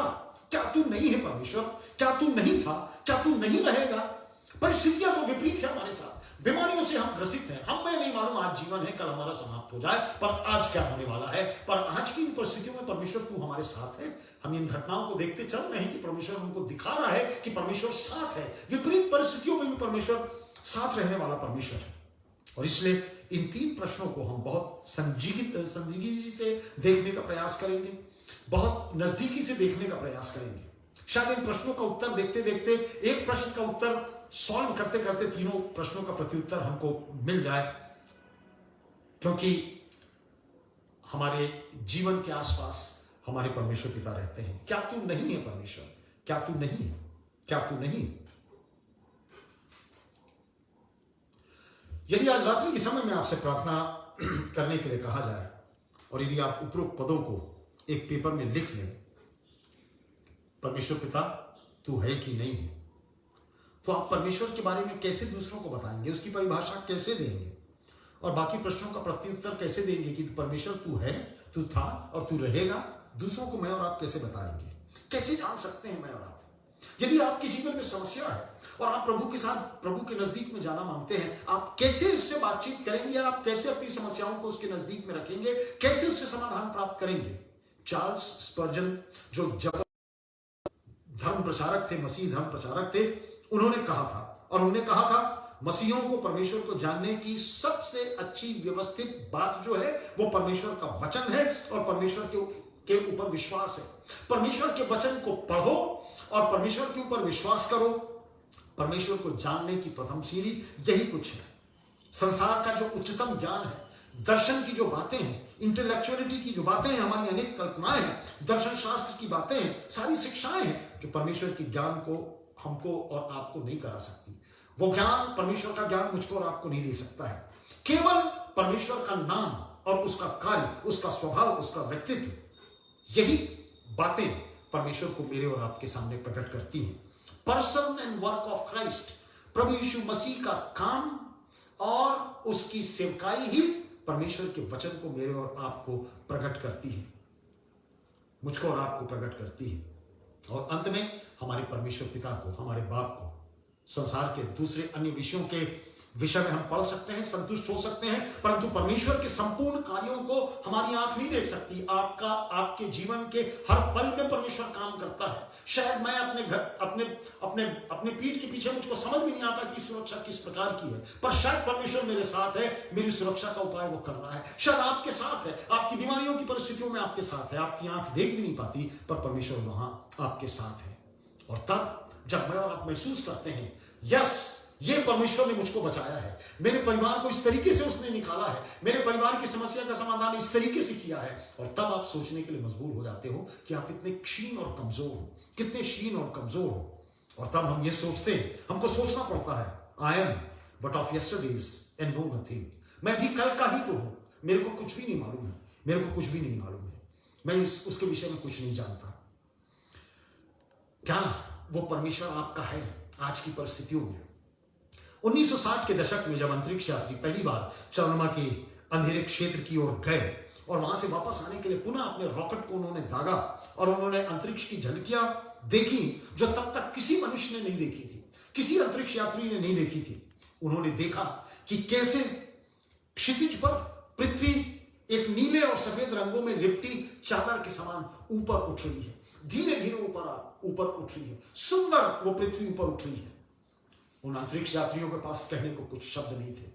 क्या तू नहीं है परमेश्वर? क्या तू नहीं था? क्या तू नहीं रहेगा? परिस्थितियां तो विपरीत है हमारे साथ, बीमारियों से हम ग्रसित हैं, हमें नहीं मालूम आज जीवन है, कल हमारा समाप्त हो जाए, पर आज क्या होने वाला है। पर आज की परिस्थितियों में परमेश्वर तू हमारे साथ है। हम इन घटनाओं को देखते चल रहे हैं कि परमेश्वर हमको दिखा रहा है कि परमेश्वर साथ है। विपरीत परिस्थितियों में भी परमेश्वर साथ रहने वाला परमेश्वर है। और इसलिए इन 3 प्रश्नों को हम बहुत संजीदगी से देखने का प्रयास करेंगे, बहुत नजदीकी से देखने का प्रयास करेंगे। शायद इन प्रश्नों का उत्तर देखते देखते, एक प्रश्न का उत्तर सॉल्व करते करते, तीनों प्रश्नों का प्रत्युत्तर हमको मिल जाए, क्योंकि हमारे जीवन के आसपास हमारे परमेश्वर पिता रहते हैं। क्या तू नहीं है परमेश्वर? क्या तू नहीं है? क्या तू नहीं? यदि आज रात्रि के समय में आपसे प्रार्थना करने के लिए कहा जाए और यदि आप उपरोक्त पदों को एक पेपर में लिख लें, परमेश्वर पिता तू है कि नहीं है, तो आप परमेश्वर के बारे में कैसे दूसरों को बताएंगे? उसकी परिभाषा कैसे देंगे? और बाकी प्रश्नों का प्रत्युत्तर कैसे देंगे कि परमेश्वर तू है, तू था और तू रहेगा? दूसरों को मैं और आप कैसे बताएंगे? कैसे जान सकते हैं मैं और आप? यदि आपके जीवन में समस्या है और आप प्रभु के साथ, प्रभु के नजदीक में जाना मांगते हैं, आप कैसे उससे बातचीत करेंगे? आप कैसे अपनी समस्याओं को उसके नजदीक में रखेंगे? कैसे उससे समाधान प्राप्त करेंगे? चार्ल्स स्पर्जन, जो जब धर्म प्रचारक थे, मसीह धर्म प्रचारक थे, उन्होंने कहा था, और उन्होंने कहा था मसीहियों को परमेश्वर को जानने की सबसे अच्छी व्यवस्थित बात जो है वो परमेश्वर का वचन है और परमेश्वर के ऊपर विश्वास है। परमेश्वर के वचन को पढ़ो और परमेश्वर के ऊपर विश्वास करो। परमेश्वर को जानने की प्रथम सीढ़ी यही कुछ है। संसार का जो उच्चतम ज्ञान है, दर्शन की जो बातें हैं, इंटेलेक्चुअलिटी की जो बातें हैं, हमारी अनेक कल्पनाएं हैं, दर्शन शास्त्र की बातें हैं, सारी शिक्षाएं हैं जो परमेश्वर के ज्ञान को हमको और आपको नहीं करा सकती। वो ज्ञान, परमेश्वर का ज्ञान मुझको और आपको नहीं दे सकता है। केवल परमेश्वर का नाम और उसका कार्य, उसका स्वभाव, उसका व्यक्तित्व, यही बातें परमेश्वर को मेरे और आपके सामने प्रकट करती हैं। Person and work of Christ, प्रभु यीशु मसीह का काम और उसकी सेवकाई ही परमेश्वर के वचन को मेरे और आपको प्रकट करती है, मुझको और आपको प्रकट करती है। और अंत में हमारे परमेश्वर पिता को, हमारे बाप को, संसार के दूसरे अन्य विषयों के विषय में हम पढ़ सकते हैं, संतुष्ट हो सकते हैं, परंतु परमेश्वर के संपूर्ण कार्यों को हमारी आंख नहीं देख सकती। आपके जीवन के हर पल में परमेश्वर काम करता है। शायद मैं अपने घर अपने पीठ के पीछे मुझको समझ भी नहीं आता कि सुरक्षा किस प्रकार की है, पर शायद परमेश्वर मेरे साथ है, मेरी सुरक्षा का उपाय वो कर रहा है। शायद आपके साथ है, आपकी बीमारियों की परिस्थितियों में आपके साथ है, आपकी आंख देख भी नहीं पाती, पर परमेश्वर वहां आपके साथ है। और तब जब मैं और आप महसूस करते हैं, यस, ये परमेश्वर ने मुझको बचाया है, मेरे परिवार को इस तरीके से उसने निकाला है, मेरे परिवार की समस्या का समाधान इस तरीके से किया है, और तब आप सोचने के लिए मजबूर हो जाते हो कि आप इतने क्षीण और कमजोर हो, कितने क्षीण और कमजोर हो। और तब हम ये सोचते हैं, हमको सोचना पड़ता है, I am but of yesterdays and know nothing. मैं भी कल का ही तो हूं, मेरे को कुछ भी नहीं मालूम है, मेरे को कुछ भी नहीं मालूम है, मैं उसके विषय में कुछ नहीं जानता। क्या वो परमेश्वर आपका है आज की परिस्थितियों में? 1960 के दशक में जब अंतरिक्ष यात्री पहली बार चंद्रमा के अंधेरे क्षेत्र की ओर गए और वहां से वापस आने के लिए पुनः अपने रॉकेट को उन्होंने दागा और उन्होंने अंतरिक्ष की झलकियां देखी जो तब तक किसी मनुष्य ने नहीं देखी थी, किसी अंतरिक्ष यात्री ने नहीं देखी थी। उन्होंने देखा कि कैसे क्षितिज पर पृथ्वी एक नीले और सफेद रंगों में लिपटी चादर के समान ऊपर उठ रही है, धीरे धीरे ऊपर उठ रही है, सुंदर वो पृथ्वी ऊपर उठ रही है। उन अंतरिक्ष यात्रियों के पास कहने को कुछ शब्द नहीं थे,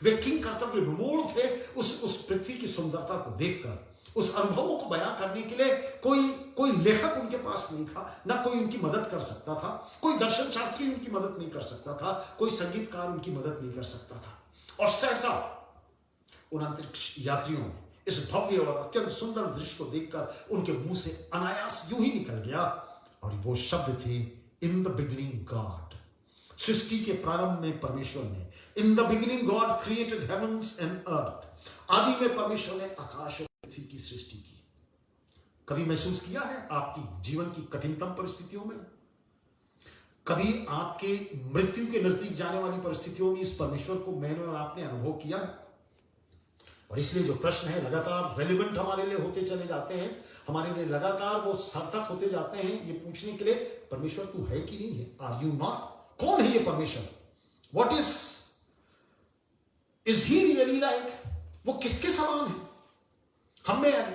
वे किंग कर्तव्य विमूढ़ थे उस पृथ्वी की सुंदरता को देखकर। उस अनुभवों को बयां करने के लिए कोई लेखक उनके पास नहीं था, ना कोई उनकी मदद कर सकता था, कोई दर्शन शास्त्री उनकी मदद नहीं कर सकता था, कोई संगीतकार उनकी मदद नहीं कर सकता था। और सहसा उन अंतरिक्ष यात्रियों ने इस भव्य और अत्यंत सुंदर दृश्य को देखकर उनके मुंह से अनायास यूं ही निकल गया, और वो शब्द थे, इन द बिगिनिंग गॉड। सृष्टि के प्रारंभ में परमेश्वर ने, in the beginning God created heavens and earth, आदि में परमेश्वर ने आकाश और पृथ्वी की सृष्टि की। कभी महसूस किया है आपकी जीवन की कठिनतम परिस्थितियों में, कभी आपके मृत्यु के नजदीक जाने वाली परिस्थितियों में इस परमेश्वर को मैंने और आपने अनुभव किया है? और इसलिए जो प्रश्न है लगातार रेलिवेंट हमारे लिए होते चले जाते हैं, हमारे लिए लगातार वो सार्थक होते जाते हैं, ये पूछने के लिए परमेश्वर तू है कि नहीं है? Are you not? कौन है ये परमेश्वर? What is he really like? वो किसके समान है?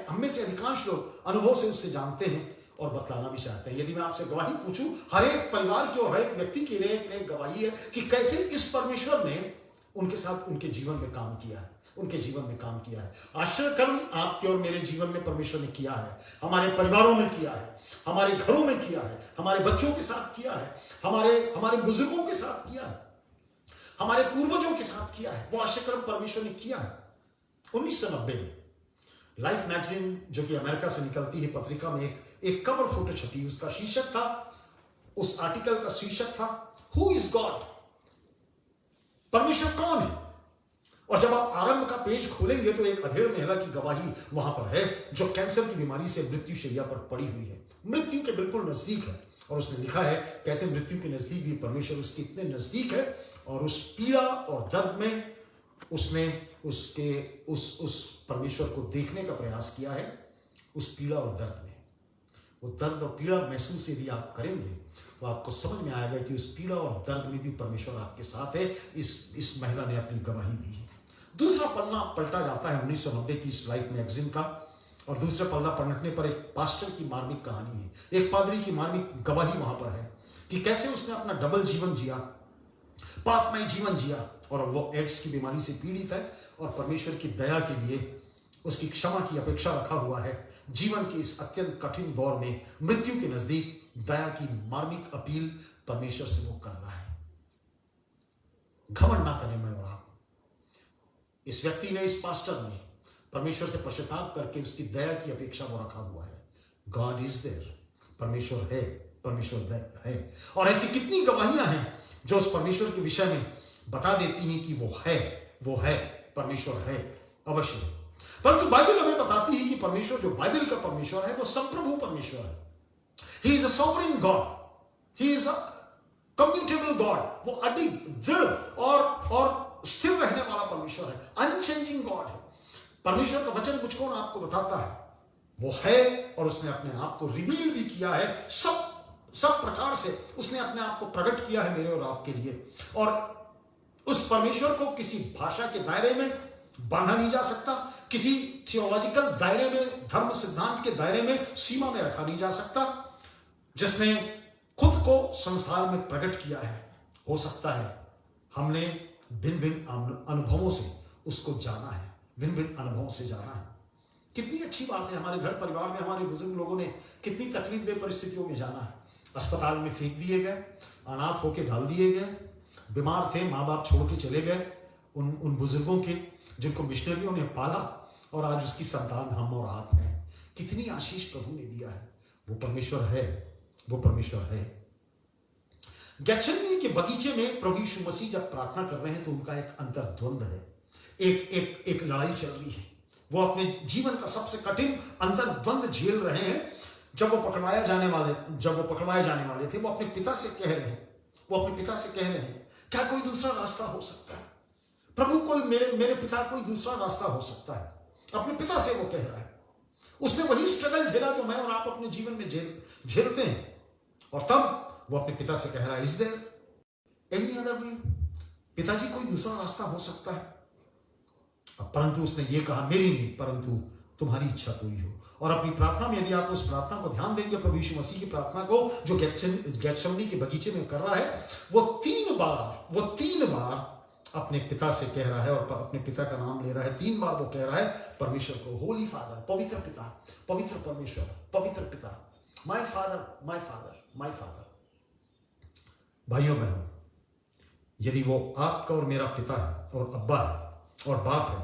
हम में से अधिकांश लोग अनुभव से उससे जानते हैं और बतलाना भी चाहते हैं। यदि मैं आपसे गवाही पूछूं, हर एक परिवार की और हर एक व्यक्ति के लिए एक गवाही है कि कैसे इस परमेश्वर ने उनके साथ उनके जीवन में काम किया है, उनके जीवन में काम किया है। आश्चर्य कर्म आपके और मेरे जीवन में परमेश्वर ने किया है, हमारे परिवारों में किया है, हमारे घरों में किया है, हमारे बच्चों के साथ किया है, हमारे बुजुर्गों के साथ किया है, हमारे पूर्वजों के साथ किया है। वो आश्चर्य कर्म परमेश्वर ने किया है। 1990 में लाइफ मैगजीन, जो कि अमेरिका से निकलती है, पत्रिका में एक कवर फोटो छपी। उसका शीर्षक था, उस आर्टिकल का शीर्षक था, हु इज गॉड? परमेश्वर कौन है? और जब आप आरंभ का पेज खोलेंगे तो एक अधेड़ महिला की गवाही वहां पर है, जो कैंसर की बीमारी से मृत्यु शैया पर पड़ी हुई है, मृत्यु के बिल्कुल नजदीक है। और उसने लिखा है कैसे मृत्यु के नजदीक भी परमेश्वर उसके इतने नजदीक है, और उस पीड़ा और दर्द में उसने उस परमेश्वर को देखने का प्रयास किया है। उस पीड़ा और दर्द में, वो दर्द और पीड़ा महसूस यदि आप करेंगे तो आपको समझ में आएगा कि उस पीड़ा और दर्द में भी परमेश्वर आपके साथ है। इस महिला ने अपनी गवाही दी है। दूसरा पन्ना पलटा जाता है 1990 की इस लाइफ मैगजीन का, और दूसरा पन्ना पलटने पर एक पास्टर की मार्मिक कहानी है, एक पादरी की मार्मिक गवाही वहां पर है कि कैसे उसने अपना डबल जीवन जिया, पापमय जीवन जिया, और वो एड्स की बीमारी से पीड़ित है, और परमेश्वर की दया के लिए उसकी क्षमा की अपेक्षा रखा हुआ है। जीवन के इस अत्यंत कठिन दौर में, मृत्यु के नजदीक, दया की मार्मिक अपील परमेश्वर से वो कर रहा है। घमंड ना करें मैं और आप। इस व्यक्ति ने, इस पास्टर ने परमेश्वर से पश्चाताप करके उसकी दया की अपेक्षा वो रखा हुआ है। गॉड इज देयर, परमेश्वर है, परमेश्वर है। और ऐसी कितनी गवाहियां हैं जो उस परमेश्वर के विषय में बता देती हैं कि वो है, परमेश्वर है, अवश्य। परंतु बाइबल हमें बताती है कि परमेश्वर, जो बाइबल का परमेश्वर है, वो संप्रभु परमेश्वर है। He is a sovereign God, he is a commutable God. वो अडिग, दृढ़ और स्थिर रहने वाला परमेश्वर है, अनचेंजिंग गॉड है। परमेश्वर का वचन मुझको और आपको बताता है वो है, और उसने अपने आप को रिवील भी किया है। सब प्रकार से उसने अपने आप को प्रकट किया है मेरे और आपके लिए। और उस परमेश्वर को किसी भाषा के दायरे में बांधा नहीं जा सकता, किसी थियोलॉजिकल दायरे में, धर्म सिद्धांत के दायरे में, सीमा में रखा नहीं जा सकता। जिसने खुद को संसार में प्रकट किया है, हो सकता है हमने भिन्न भिन्न अनुभवों से उसको जाना है, भिन्न भिन्न अनुभवों से जाना है। कितनी अच्छी बात है, हमारे घर परिवार में हमारे बुजुर्ग लोगों ने कितनी तकलीफदेह परिस्थितियों में जाना है। अस्पताल में फेंक दिए गए, अनाथ होके डाल दिए गए, बीमार थे, माँ बाप छोड़ के चले गए, उन बुजुर्गों के जिनको मिशनरियों ने पाला, और आज उसकी संतान हम और आप हैं। कितनी आशीष प्रभु ने दिया है। वो परमेश्वर है, वो परमेश्वर है। गेत्सेमनी के बगीचे में प्रभु यीशु मसीह जब प्रार्थना कर रहे हैं तो उनका एक अंतर्द्वंद है, एक लड़ाई चल रही है। वो अपने जीवन का सबसे कठिन अंतर्द्वंद झेल रहे हैं। जब वो पकड़वाए जाने वाले थे, वो अपने पिता से कह रहे हैं, क्या कोई दूसरा रास्ता हो सकता है प्रभु? कोई मेरे पिता, कोई दूसरा रास्ता हो सकता है? अपने पिता से वो कह रहा है। उसने वही स्ट्रगल झेला जो मैं और आप अपने जीवन में झेलते हैं, और तब वो अपने पिता से कह रहा है, is there any other way? पिताजी, कोई दूसरा रास्ता हो सकता है? परंतु उसने ये कहा, मेरी नहीं परंतु तुम्हारी इच्छा पूरी हो। और अपनी प्रार्थना में यदि आप उस प्रार्थना को ध्यान देंगे, प्रभु यीशु मसीह की प्रार्थना को जो गेत्सेमनी के बगीचे में कर रहा है, वो तीन बार अपने पिता से कह रहा है, और अपने पिता का नाम ले रहा है। 3 बार वो कह रहा है परमेश्वर को, होली फादर, पवित्र पिता, पवित्र परमेश्वर, पवित्र पिता, my father, my father, my father. भाइयों बहनों, यदि वो आपका और मेरा पिता है और अब्बा है और बाप है,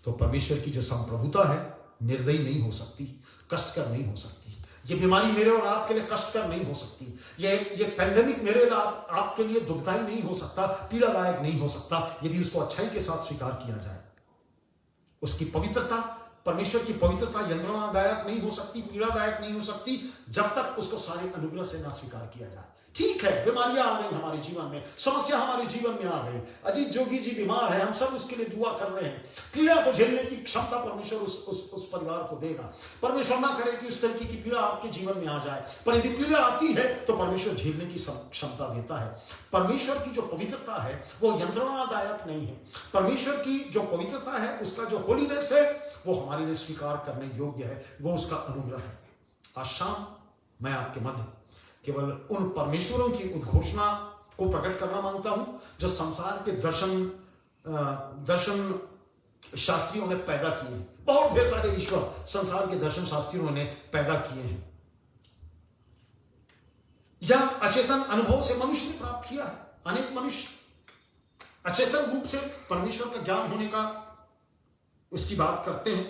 तो परमेश्वर की जो संप्रभुता है निर्दयी नहीं हो सकती, कष्टकर नहीं हो सकती। ये बीमारी मेरे और आपके लिए कष्टकर नहीं हो सकती। ये पेंडेमिक मेरे लिए आपके लिए दुखदायी नहीं हो सकता, पीड़ादायक नहीं हो सकता, यदि उसको अच्छाई के साथ स्वीकार किया जाए। उसकी पवित्रता, परमेश्वर की पवित्रता यंत्रणादायक नहीं हो सकती, पीड़ादायक नहीं हो सकती, जब तक उसको सारे अनुग्रह से ना स्वीकार किया जाए। ठीक है, बीमारियां आ गई हमारे जीवन में, समस्या हमारे जीवन में आ गई, अजीत जोगी जी बीमार है, हम सब उसके लिए दुआ कर रहे हैं। पीड़ा को झेलने की क्षमता परमेश्वर उस परिवार को देगा। परमेश्वर ना करे कि उस तरीके की पीड़ा आपके जीवन में आ जाए, पर यदि पीड़ा आती है तो परमेश्वर झेलने की क्षमता देता है। परमेश्वर की जो पवित्रता है वो यंत्रणादायक नहीं है। परमेश्वर की जो पवित्रता है, उसका जो होलीनेस है, वो हमारे लिए स्वीकार करने योग्य है, वो उसका अनुग्रह है। आज शाम मैं आपके मध्य केवल उन परमेश्वरों की उद्घोषणा को प्रकट करना मांगता हूं जो संसार के दर्शन शास्त्रियों ने पैदा किए हैं। बहुत ढेर सारे ईश्वर संसार के दर्शन शास्त्रियों ने पैदा किए हैं, या अचेतन अनुभव से मनुष्य ने प्राप्त किया है। अनेक मनुष्य अचेतन रूप से परमेश्वर का ज्ञान होने का उसकी बात करते हैं,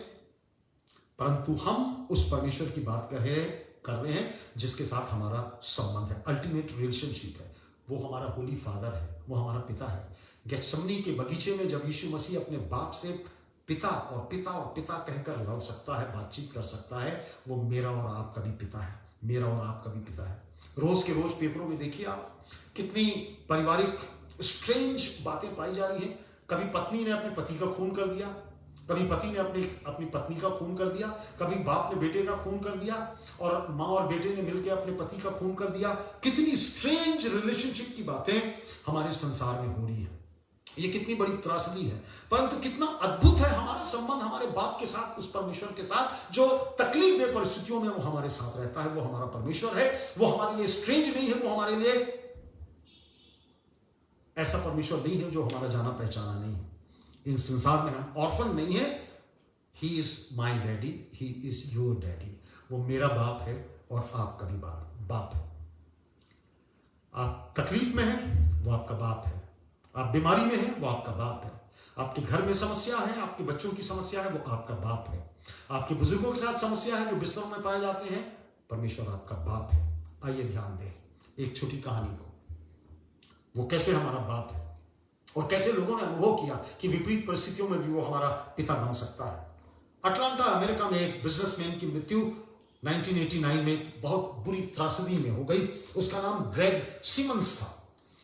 परंतु हम उस परमेश्वर की बात कर रहे हैं जिसके साथ हमारा संबंध है, अल्टीमेट रिलेशनशिप है। वो हमारा होली फादर है, वो हमारा पिता है। गेत्सेमनी के बगीचे में जब यीशु मसीह अपने बाप से पिता और पिता और पिता कहकर लड़ सकता है, बातचीत कर सकता है, वो मेरा और आपका भी पिता है, मेरा और आपका भी पिता है। रोज के रोज पेपरों में देखिए आप, कितनी पारिवारिक स्ट्रेंज बातें पाई जा रही हैं। कभी पत्नी ने अपने पति का खून कर दिया, कभी पति ने अपनी पत्नी का खून कर दिया, कभी बाप ने बेटे का खून कर दिया, और माँ और बेटे ने मिलकर अपने पति का खून कर दिया। कितनी स्ट्रेंज रिलेशनशिप की बातें हमारे संसार में हो रही है। ये कितनी बड़ी त्रासदी है, परंतु कितना अद्भुत है हमारा संबंध हमारे बाप के साथ, उस परमेश्वर के साथ जो तकलीफदेह परिस्थितियों में वो हमारे साथ रहता है। वो हमारा परमेश्वर है, वो हमारे लिए स्ट्रेंज नहीं है, वो हमारे लिए ऐसा परमेश्वर नहीं है जो हमारा जाना पहचाना नहीं है। इन संसार में हम ऑर्फन नहीं है। He is my daddy, he is your daddy. वो मेरा बाप है और आपका भी बाप है। आप तकलीफ में हैं, वो आपका बाप है। आप बीमारी में हैं, वो आपका बाप है। आपके घर में समस्या है, आपके बच्चों की समस्या है, वो आपका बाप है। आपके बुजुर्गों के साथ समस्या है जो बिस्तरों में पाए जाते हैं, परमेश्वर आपका बाप है। आइए ध्यान दें एक छोटी कहानी को, वो कैसे हमारा बाप है और कैसे लोगों ने अनुभव किया कि विपरीत परिस्थितियों में भी वो हमारा पिता बन सकता है। अटलांटा अमेरिका में एक बिजनेसमैन की मृत्यु 1989 में एक बहुत बुरी त्रासदी में हो गई। उसका नाम ग्रेग सिमंस था।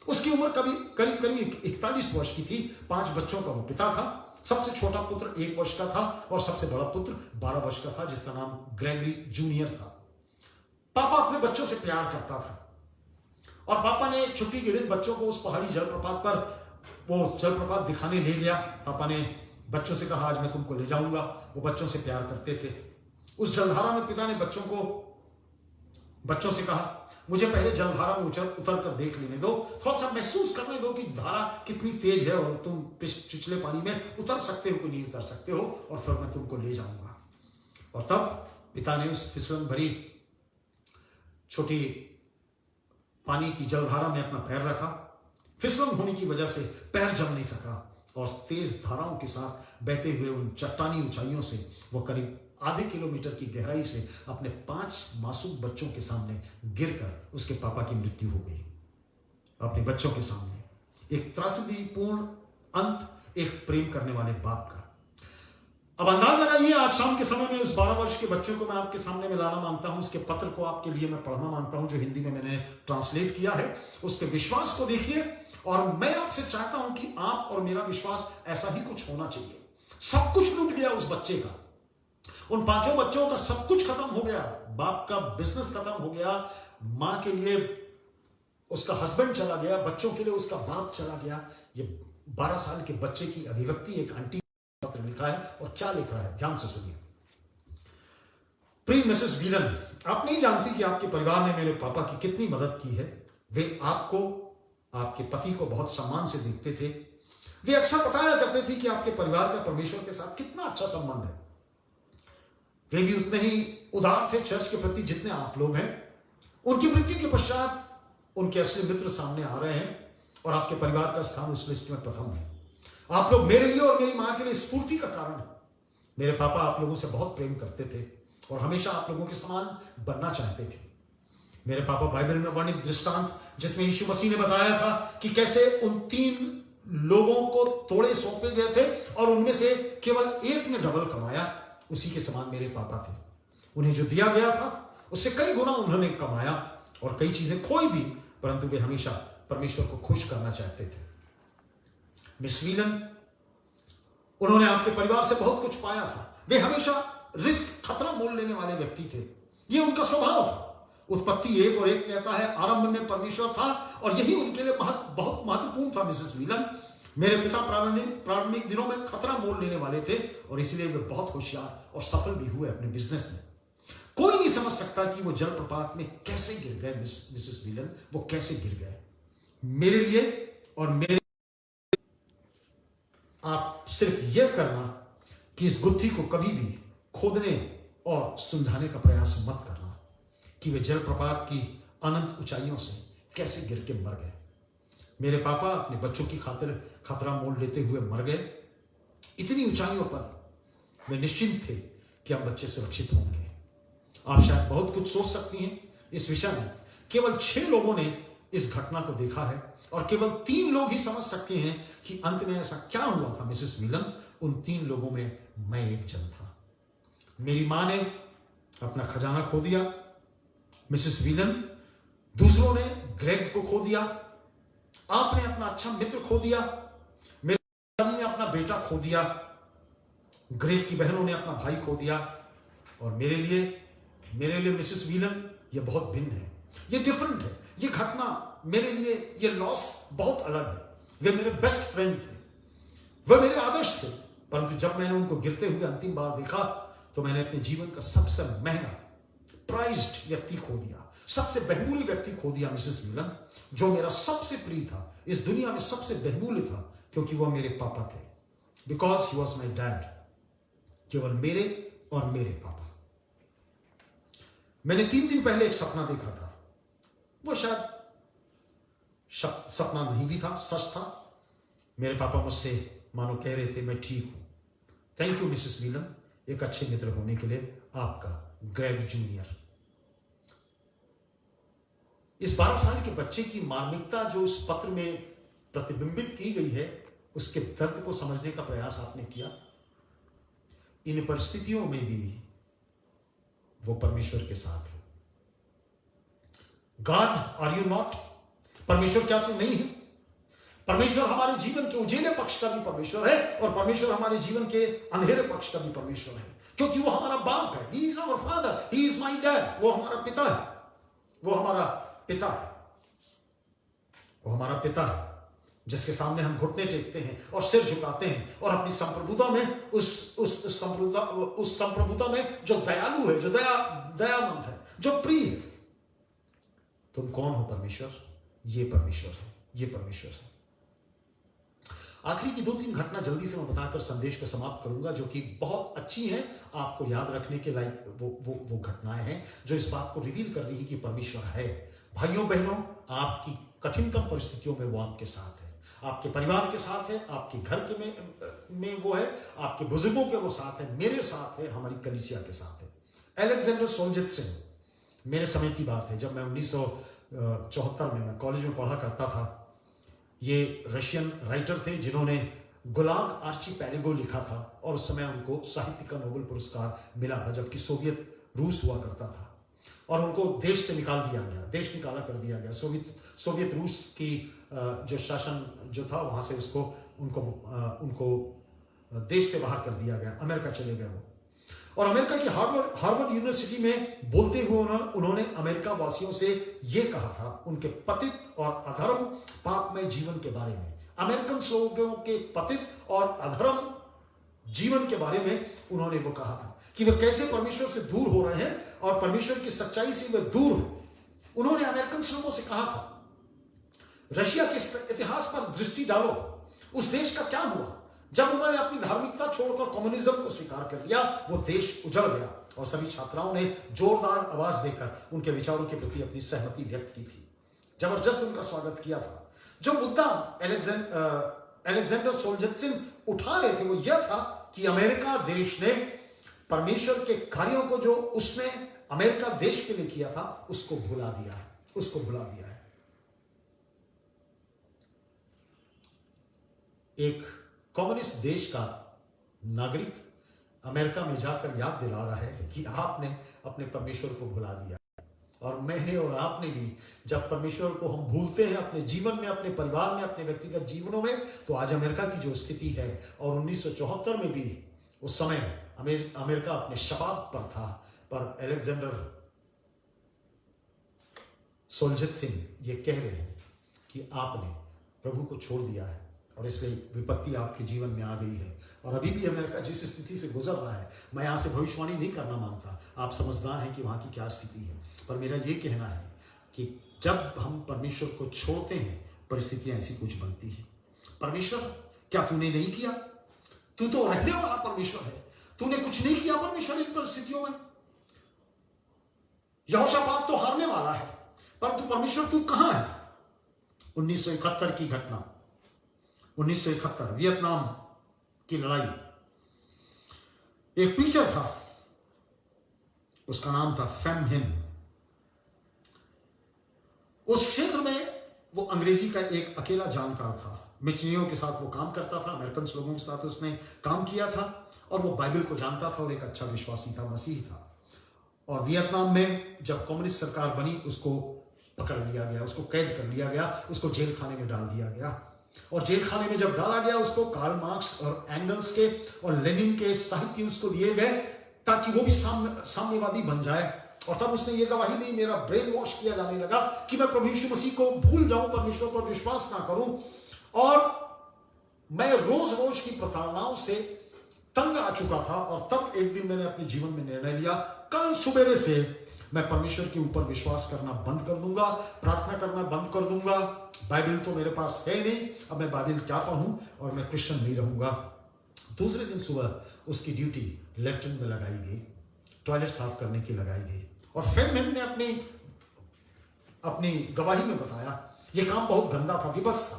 उसकी उम्र करीब 41 वर्ष की थी। 5 बच्चों का वो पिता था। सबसे छोटा पुत्र 1 वर्ष का था और सबसे बड़ा पुत्र 12 वर्ष का था, जिसका नाम ग्रेगरी जूनियर था। पापा अपने बच्चों से प्यार करता था और पापा ने छुट्टी के दिन बच्चों को उस पहाड़ी जलप्रपात पर वो जलप्रपात दिखाने ले गया। पापा ने बच्चों से कहा आज मैं तुमको ले जाऊंगा। वो बच्चों से प्यार करते थे। उस जलधारा में पिता ने बच्चों से कहा मुझे पहले जलधारा में उतर कर देख लेने दो, थोड़ा सा महसूस करने दो कि धारा कितनी तेज है और तुम चिचले पानी में उतर सकते हो कि नहीं उतर सकते हो, और फिर मैं तुमको ले जाऊंगा। और तब पिता ने उस फिसलन भरी छोटी पानी की जलधारा में अपना पैर रखा। फिसलन होने की वजह से पैर जम नहीं सका और तेज धाराओं के साथ बहते हुए उन चट्टानी ऊंचाइयों से वो करीब आधे किलोमीटर की गहराई से अपने 5 मासूम बच्चों के सामने गिरकर उसके पापा की मृत्यु हो गई। अपने बच्चों के सामने एक त्रासदीपूर्ण अंत एक प्रेम करने वाले बाप का। अब अंदाज लगाइए आज शाम के समय में उस 12 वर्ष के बच्चों को मैं आपके सामने में लाना मांगता हूं। उसके पत्र को आपके लिए मैं पढ़ना मांगता हूं जो हिंदी में मैंने ट्रांसलेट किया है। उसके विश्वास को देखिए और मैं आपसे चाहता हूं कि आप और मेरा विश्वास ऐसा ही कुछ होना चाहिए। सब कुछ लूट गया उस बच्चे का, उन 5 बच्चों का सब कुछ खत्म हो गया। बाप का बिजनेस खत्म हो गया, मां के लिए उसका हस्बैंड चला गया, बच्चों के लिए उसका बाप चला गया। ये 12 साल के बच्चे की अभिव्यक्ति एक आंटी पत्र लिखा है और क्या लिख रहा है ध्यान से सुनिए। प्रिय मिसेस व्हीलन, आप नहीं जानती कि आपके परिवार ने मेरे पापा की कितनी मदद की है। वे आपको, आपके पति को बहुत सम्मान से देखते थे। वे अक्सर बताया करते थे कि आपके परिवार का परमेश्वर के साथ कितना अच्छा संबंध है। वे भी उतने ही उदार थे चर्च के प्रति जितने आप लोग हैं। उनकी मृत्यु के पश्चात उनके असली मित्र सामने आ रहे हैं और आपके परिवार का स्थान उस लिस्ट में प्रथम है। आप लोग मेरे लिए और मेरी मां के लिए स्फूर्ति का कारण है। मेरे पापा आप लोगों से बहुत प्रेम करते थे और हमेशा आप लोगों के समान बनना चाहते थे। मेरे पापा बाइबल में वर्णित दृष्टांत जिसमें यीशु मसीह ने बताया था कि कैसे उन 3 लोगों को तोड़े सौंपे गए थे और उनमें से केवल एक ने डबल कमाया, उसी के समान मेरे पापा थे। उन्हें जो दिया गया था उससे कई गुना उन्होंने कमाया और कई चीजें खोई भी, परंतु वे हमेशा परमेश्वर को खुश करना चाहते थे। मिस व्हीलन, उन्होंने आपके परिवार से बहुत कुछ पाया था। वे हमेशा रिस्क, खतरा मोल लेने वाले व्यक्ति थे। यह उनका स्वभाव था। उत्पत्ति 1 और 1 कहता है आरंभ में परमेश्वर था और यही उनके लिए बहुत महत्वपूर्ण था। मिसेस व्हीलन, मेरे पिता प्रारंभिक दिनों में खतरा मोल लेने वाले थे और इसलिए वे बहुत होशियार और सफल भी हुए अपने बिजनेस में। कोई नहीं समझ सकता कि वो जलप्रपात में कैसे गिर गए। मिसेस व्हीलन, वो कैसे गिर गए। मेरे लिए और मेरे, आप सिर्फ यह करना कि इस गुत्थी को कभी भी खोदने और सुलझाने का प्रयास मत करना कि वे जलप्रपात की अनंत ऊंचाइयों से कैसे गिर के मर गए। मेरे पापा अपने बच्चों की खातिर खतरा मोल लेते हुए मर गए। इतनी ऊंचाइयों पर वे निश्चिंत थे कि हम बच्चे सुरक्षित होंगे। आप शायद बहुत कुछ सोच सकती हैं इस विषय में। केवल 6 लोगों ने इस घटना को देखा है और केवल 3 लोग ही समझ सकते हैं कि अंत में ऐसा क्या हुआ था। मिसेस व्हीलन, उन 3 लोगों में मैं एक जन था। मेरी मां ने अपना खजाना खो दिया। मिसेस व्हीलन, दूसरों ने ग्रेग को खो दिया। आपने अपना अच्छा मित्र खो दिया। मेरे दादी ने अपना बेटा खो दिया। ग्रेग की बहनों ने अपना भाई खो दिया। और मेरे लिए मिसेस व्हीलन, ये बहुत भिन्न है, ये डिफरेंट है। ये घटना मेरे लिए, ये लॉस बहुत अलग है। वे मेरे बेस्ट फ्रेंड थे, वे मेरे आदर्श थे, परंतु जब मैंने उनको गिरते हुए अंतिम बार देखा तो मैंने अपने जीवन का सबसे महंगा प्राइज्ड व्यक्ति खो दिया, सबसे बहुमूल्य व्यक्ति खो दिया। मिसेस व्हीलन, जो मेरा सबसे प्रिय था, इस दुनिया में सबसे बहुमूल्य था, क्योंकि वह मेरे पापा थे। Because he was my dad. केवल मेरे और मेरे पापा। मैंने 3 दिन पहले एक सपना देखा था। वो शायद सपना नहीं भी था, सच था। मेरे पापा मुझसे मानो कह रहे थे मैं ठीक हूं। थैंक यू मिसेस व्हीलन, एक अच्छे मित्र होने के लिए आपका, ग्रेग जूनियर। इस 12 साल के बच्चे की मार्मिकता जो इस पत्र में प्रतिबिंबित की गई है, उसके दर्द को समझने का प्रयास आपने किया। इन परिस्थितियों में भी वो परमेश्वर के साथ है। God, are you not? परमेश्वर क्या तू नहीं है? परमेश्वर हमारे जीवन के उजेले पक्ष का भी परमेश्वर है और परमेश्वर हमारे जीवन के अंधेरे पक्ष का भी परमेश्वर है, क्योंकि वो हमारा बाप है। He is our father, he is my dad. वो हमारा पिता है, वो हमारा पिता है, वो हमारा पिता है। जिसके सामने हम घुटने टेकते हैं और सिर झुकाते हैं और अपनी संप्रभुता में उस संप्रभुता में जो दयालु है, जो दयामंद है, जो प्रिय है। तुम कौन हो परमेश्वर? ये परमेश्वर है, ये परमेश्वर है। आखिरी की 2-3 घटना जल्दी से मैं बताकर संदेश को समाप्त करूंगा, जो कि बहुत अच्छी हैं, आपको याद रखने के लायक वो घटनाएं हैं जो इस बात को रिवील कर रही है कि परमेश्वर है। भाइयों बहनों, आपकी कठिनतम परिस्थितियों में वो आपके साथ है, आपके परिवार के साथ है, आपके घर के में वो है, आपके बुजुर्गों के वो साथ है, मेरे साथ है, हमारी कलीसिया के साथ है। अलेक्जेंडर सोल्जित्सिन, मेरे समय की बात है, जब मैं 1974 में मैं कॉलेज में पढ़ा करता था। ये रशियन राइटर थे जिन्होंने गुलाग आर्चिपेलागो लिखा था और उस समय उनको साहित्य का नोबेल पुरस्कार मिला था, जबकि सोवियत रूस हुआ करता था और उनको देश से निकाल दिया गया, देश निकाला कर दिया गया। सोवियत रूस की जो शासन जो था वहां से उनको देश से बाहर कर दिया गया, अमेरिका चले गए वो। और अमेरिका की हार्वर्ड यूनिवर्सिटी में बोलते हुए उन्होंने अमेरिका वासियों से यह कहा था, उनके पतित और अधर्म पापमय जीवन के बारे में, अमेरिकन लोगों के पतित और अधर्म जीवन के बारे में उन्होंने वो कहा था कि वे कैसे परमेश्वर से दूर हो रहे हैं और परमेश्वर की सच्चाई से वे दूर हो। उन्होंने अमेरिकन लोगों से कहा था, रशिया के इतिहास पर दृष्टि डालो, उस देश का क्या हुआ जब उन्होंने अपनी धार्मिकता छोड़कर कम्युनिज्म को स्वीकार कर लिया। वो देश उजड़ गया और सभी छात्राओं ने जोरदार आवाज देकर उनके विचारों के प्रति अपनी सहमति व्यक्त की थी, जबरदस्त उनका स्वागत किया था। जो मुद्दा अलेक्जेंडर सोल्जित्सिन उठा रहे थे वो यह था कि अमेरिका देश ने परमेश्वर के कार्यों को जो उसने अमेरिका देश के लिए किया था उसको भुला दिया है, उसको भुला दिया है। एक कम्युनिस्ट देश का नागरिक अमेरिका में जाकर याद दिला रहा है कि आपने अपने परमेश्वर को भुला दिया। और मैंने और आपने भी, जब परमेश्वर को हम भूलते हैं अपने जीवन में, अपने परिवार में, अपने व्यक्तिगत जीवनों में, तो आज अमेरिका की जो स्थिति है, और 1974 में भी उस समय अमेरिका अपने शबाब पर था, पर अलेक्जेंडर सोल्जित्सिन ये कह रहे हैं कि आपने प्रभु को छोड़ दिया है और इसलिए विपत्ति आपके जीवन में आ गई है। और अभी भी अमेरिका जिस स्थिति से गुजर रहा है, मैं यहां से भविष्यवाणी नहीं करना मांगता, आप समझदार हैं कि वहां की क्या स्थिति है, पर मेरा ये कहना है कि जब हम परमेश्वर को छोड़ते हैं परिस्थितियां ऐसी कुछ बनती है। परमेश्वर, क्या तूने नहीं किया? तू तो रहने वाला परमेश्वर है, तूने कुछ नहीं किया परमेश्वर इन परिस्थितियों में। यहोशापात तो हारने वाला है, परंतु परमेश्वर तू कहां है? 1971 की घटना, 1971 वियतनाम की लड़ाई। एक प्रीचर था, उसका नाम था फेम हिन। उस क्षेत्र में वो अंग्रेजी का एक अकेला जानकार था, मिशनरियों के साथ वो काम करता था, अमेरिकन लोगों के साथ उसने काम किया था और वो बाइबल को जानता था और एक अच्छा विश्वासी था, मसीह था। और वियतनाम में जब कम्युनिस्ट सरकार बनी, उसको पकड़ लिया गया, उसको कैद कर लिया गया, उसको जेल खाने में डाल दिया गया। और जेल खाने में जब डाला गया, उसको कार्ल मार्क्स और एंगल्स के और लेनिन के साहित्य उसको दिए गए ताकि वो भी साम्यवादी बन जाए। और तब उसने ये गवाही दी, मेरा ब्रेन वॉश किया जाने लगा कि मैं प्रभु यीशु मसीह को भूल जाऊं, परमेश्वर पर विश्वास ना करूं, और मैं रोज रोज की प्रताड़नाओं से तंग आ चुका था। और तब एक दिन मैंने अपने जीवन में निर्णय लिया, कल सुबह से मैं परमेश्वर के ऊपर विश्वास करना बंद कर दूंगा, प्रार्थना करना बंद कर दूंगा। बाइबल तो मेरे पास है नहीं, अब मैं बाइबल क्या पढ़ूं, और मैं क्रिश्चियन नहीं रहूंगा। दूसरे दिन सुबह उसकी ड्यूटी लैट्रिन में लगाई गई, टॉयलेट साफ करने की लगाई गई। और फेम ने अपनी गवाही में बताया यह काम बहुत गंदा था, विभत्स था,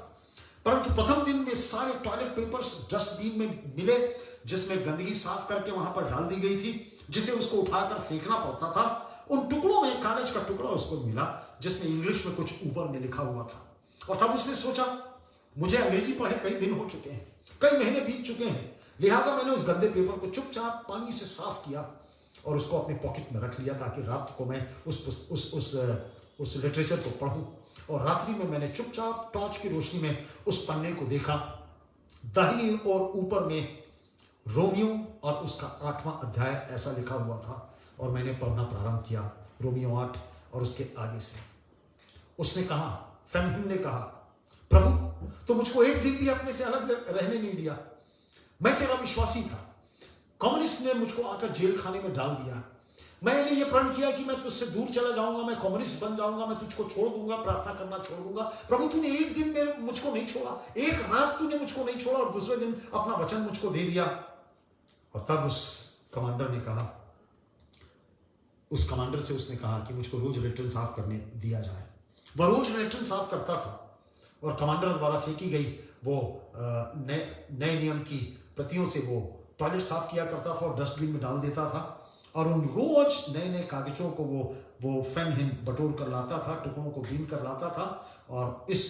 परंतु प्रथम दिन में सारे टॉयलेट पेपर्स डस्टबिन में मिले जिसमें गंदगी साफ करके वहां पर डाल दी गई थी, जिसे उसको उठाकर फेंकना पड़ता था। उन टुकड़ों में कागज का टुकड़ा उसको मिला जिसमें इंग्लिश में कुछ ऊपर में लिखा हुआ था। और तब उसने सोचा, मुझे अंग्रेजी पढ़े कई दिन हो चुके हैं, कई महीने बीत चुके हैं, लिहाजा मैंने उस गंदे पेपर को चुपचाप पानी से साफ किया और उसको अपने पॉकेट में रख लिया ताकि रात को मैं उस लिटरेचर को पढ़ूं। और रात्रि में मैंने चुपचाप टॉर्च की रोशनी में उस पन्ने को देखा। दाहिनी और ऊपर में रोमियो और उसका 8वां अध्याय ऐसा लिखा हुआ था, और मैंने पढ़ना प्रारंभ किया, रोमियो 8 और उसके आगे से। उसने कहा, फेमहिन ने कहा, प्रभु तो मुझको एक दिन भी अपने से अलग रहने नहीं दिया, मैं तेरा विश्वासी था। कम्युनिस्ट ने मुझको आकर जेल खाने में डाल दिया, मैंने ये प्रण किया कि मैं तुझसे दूर चला जाऊंगा, मैं कम्युनिस्ट बन जाऊंगा, मैं तुझको छोड़ दूंगा, प्रार्थना करना छोड़ दूंगा। प्रभु तूने एक दिन में मुझको नहीं छोड़ा, एक रात तूने मुझको नहीं छोड़ा और दूसरे दिन अपना वचन मुझको दे दिया। और तब उस कमांडर ने कहा, उस कमांडर से उसने कहा कि मुझको रोज लेटरिन साफ करने दिया जाए। वह रोज लेटरिन साफ करता था और कमांडर द्वारा फेंकी गई वो नए नियम की प्रतियों से वो टॉयलेट साफ किया करता था और डस्टबिन में डाल देता था। और उन रोज नए नए कागजों को वो फैन हिन बटोर कर लाता था, टुकड़ों को बीन कर लाता था। और इस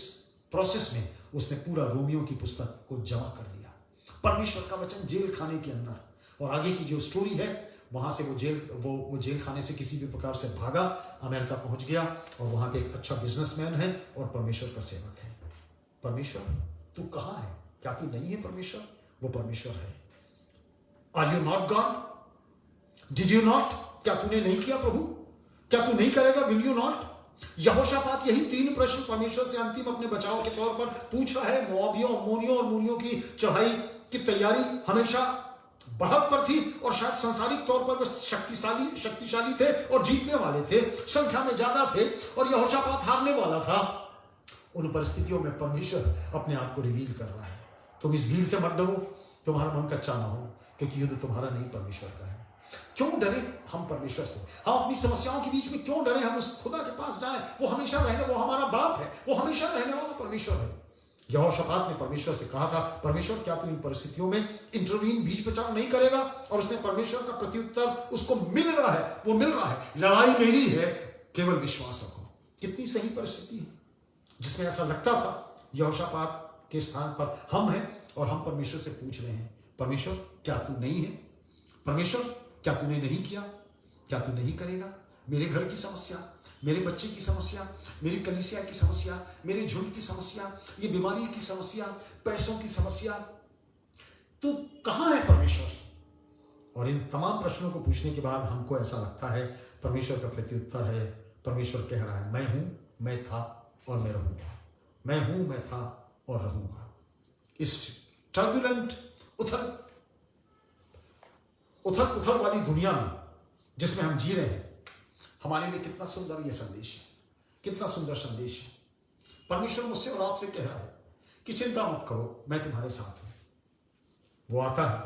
प्रोसेस में उसने पूरा रोमियो की पुस्तक को जमा कर लिया, परमेश्वर का वचन जेल खाने के अंदर। और आगे की जो स्टोरी है, वहां से वो जेल खाने से किसी भी प्रकार से भागा, अमेरिका पहुंच गया और वहां पे एक अच्छा बिजनेसमैन है और परमेश्वर का सेवक है। परमेश्वर तू कहां है? क्या तू नहीं है परमेश्वर? वो परमेश्वर है। Are you not God? Did you not? क्या तूने नहीं किया प्रभु? क्या तू नहीं करेगा? Will you not? यहोशापात यही 3 प्रश्न परमेश्वर से अंतिम अपने बचाव के तौर पर पूछ रहा है। मोआबियों, अम्मोनियों और मूरियों की चढ़ाई की तैयारी हमेशा बढ़त पर थी और शायद सांसारिक तौर पर वे शक्तिशाली थे और जीतने वाले थे, संख्या में ज्यादा थे और यहोशापात हारने वाला था। उन परिस्थितियों में परमेश्वर अपने आप को रिवील कर रहा है। तुम इस भीड़ से मत डरो, तुम्हारा मन कच्चा ना हो, क्योंकि युद्ध तुम्हारा नहीं परमेश्वर का है। क्यों डरे हम परमेश्वर से? हम अपनी समस्याओं के बीच में क्यों डरे? हम उस खुदा के पास जाएं, वो हमेशा रहने, वो हमारा बाप है, वो हमेशा रहने वाला परमेश्वर है। यहोशापात ने परमेश्वर से कहा था, परमेश्वर क्या तू इन परिस्थितियों में इंटरवीन, बीच बचाव नहीं करेगा? और उसने परमेश्वर का प्रत्युत्तर उसको मिल रहा है, वो मिल रहा है, लड़ाई मेरी है, केवल विश्वास रखो। कितनी सही परिस्थिति है जिसमें ऐसा लगता था यहोशापात के स्थान पर हम हैं और हम परमेश्वर से पूछ रहे हैं, परमेश्वर क्या तू नहीं है? परमेश्वर क्या तूने नहीं किया? क्या तू नहीं करेगा? मेरे घर की समस्या, मेरे बच्चे की समस्या, मेरी कलीसिया की समस्या, मेरे झुंड की समस्या, ये बीमारी की समस्या, पैसों की समस्या, तू कहां है परमेश्वर? और इन तमाम प्रश्नों को पूछने के बाद हमको ऐसा लगता है परमेश्वर का प्रत्युत्तर है, परमेश्वर कह रहा है, मैं हूं, मैं था और मैं रहूंगा, मैं हूं, मैं था और रहूंगा। इस टर्बुलेंट उथल पुथल वाली दुनिया में जिसमें हम जी रहे हैं, हमारे लिए कितना सुंदर ये संदेश है, कितना सुंदर संदेश है। परमेश्वर मुझसे और आपसे कह रहा है कि चिंता मत करो, मैं तुम्हारे साथ हूं। वो आता है,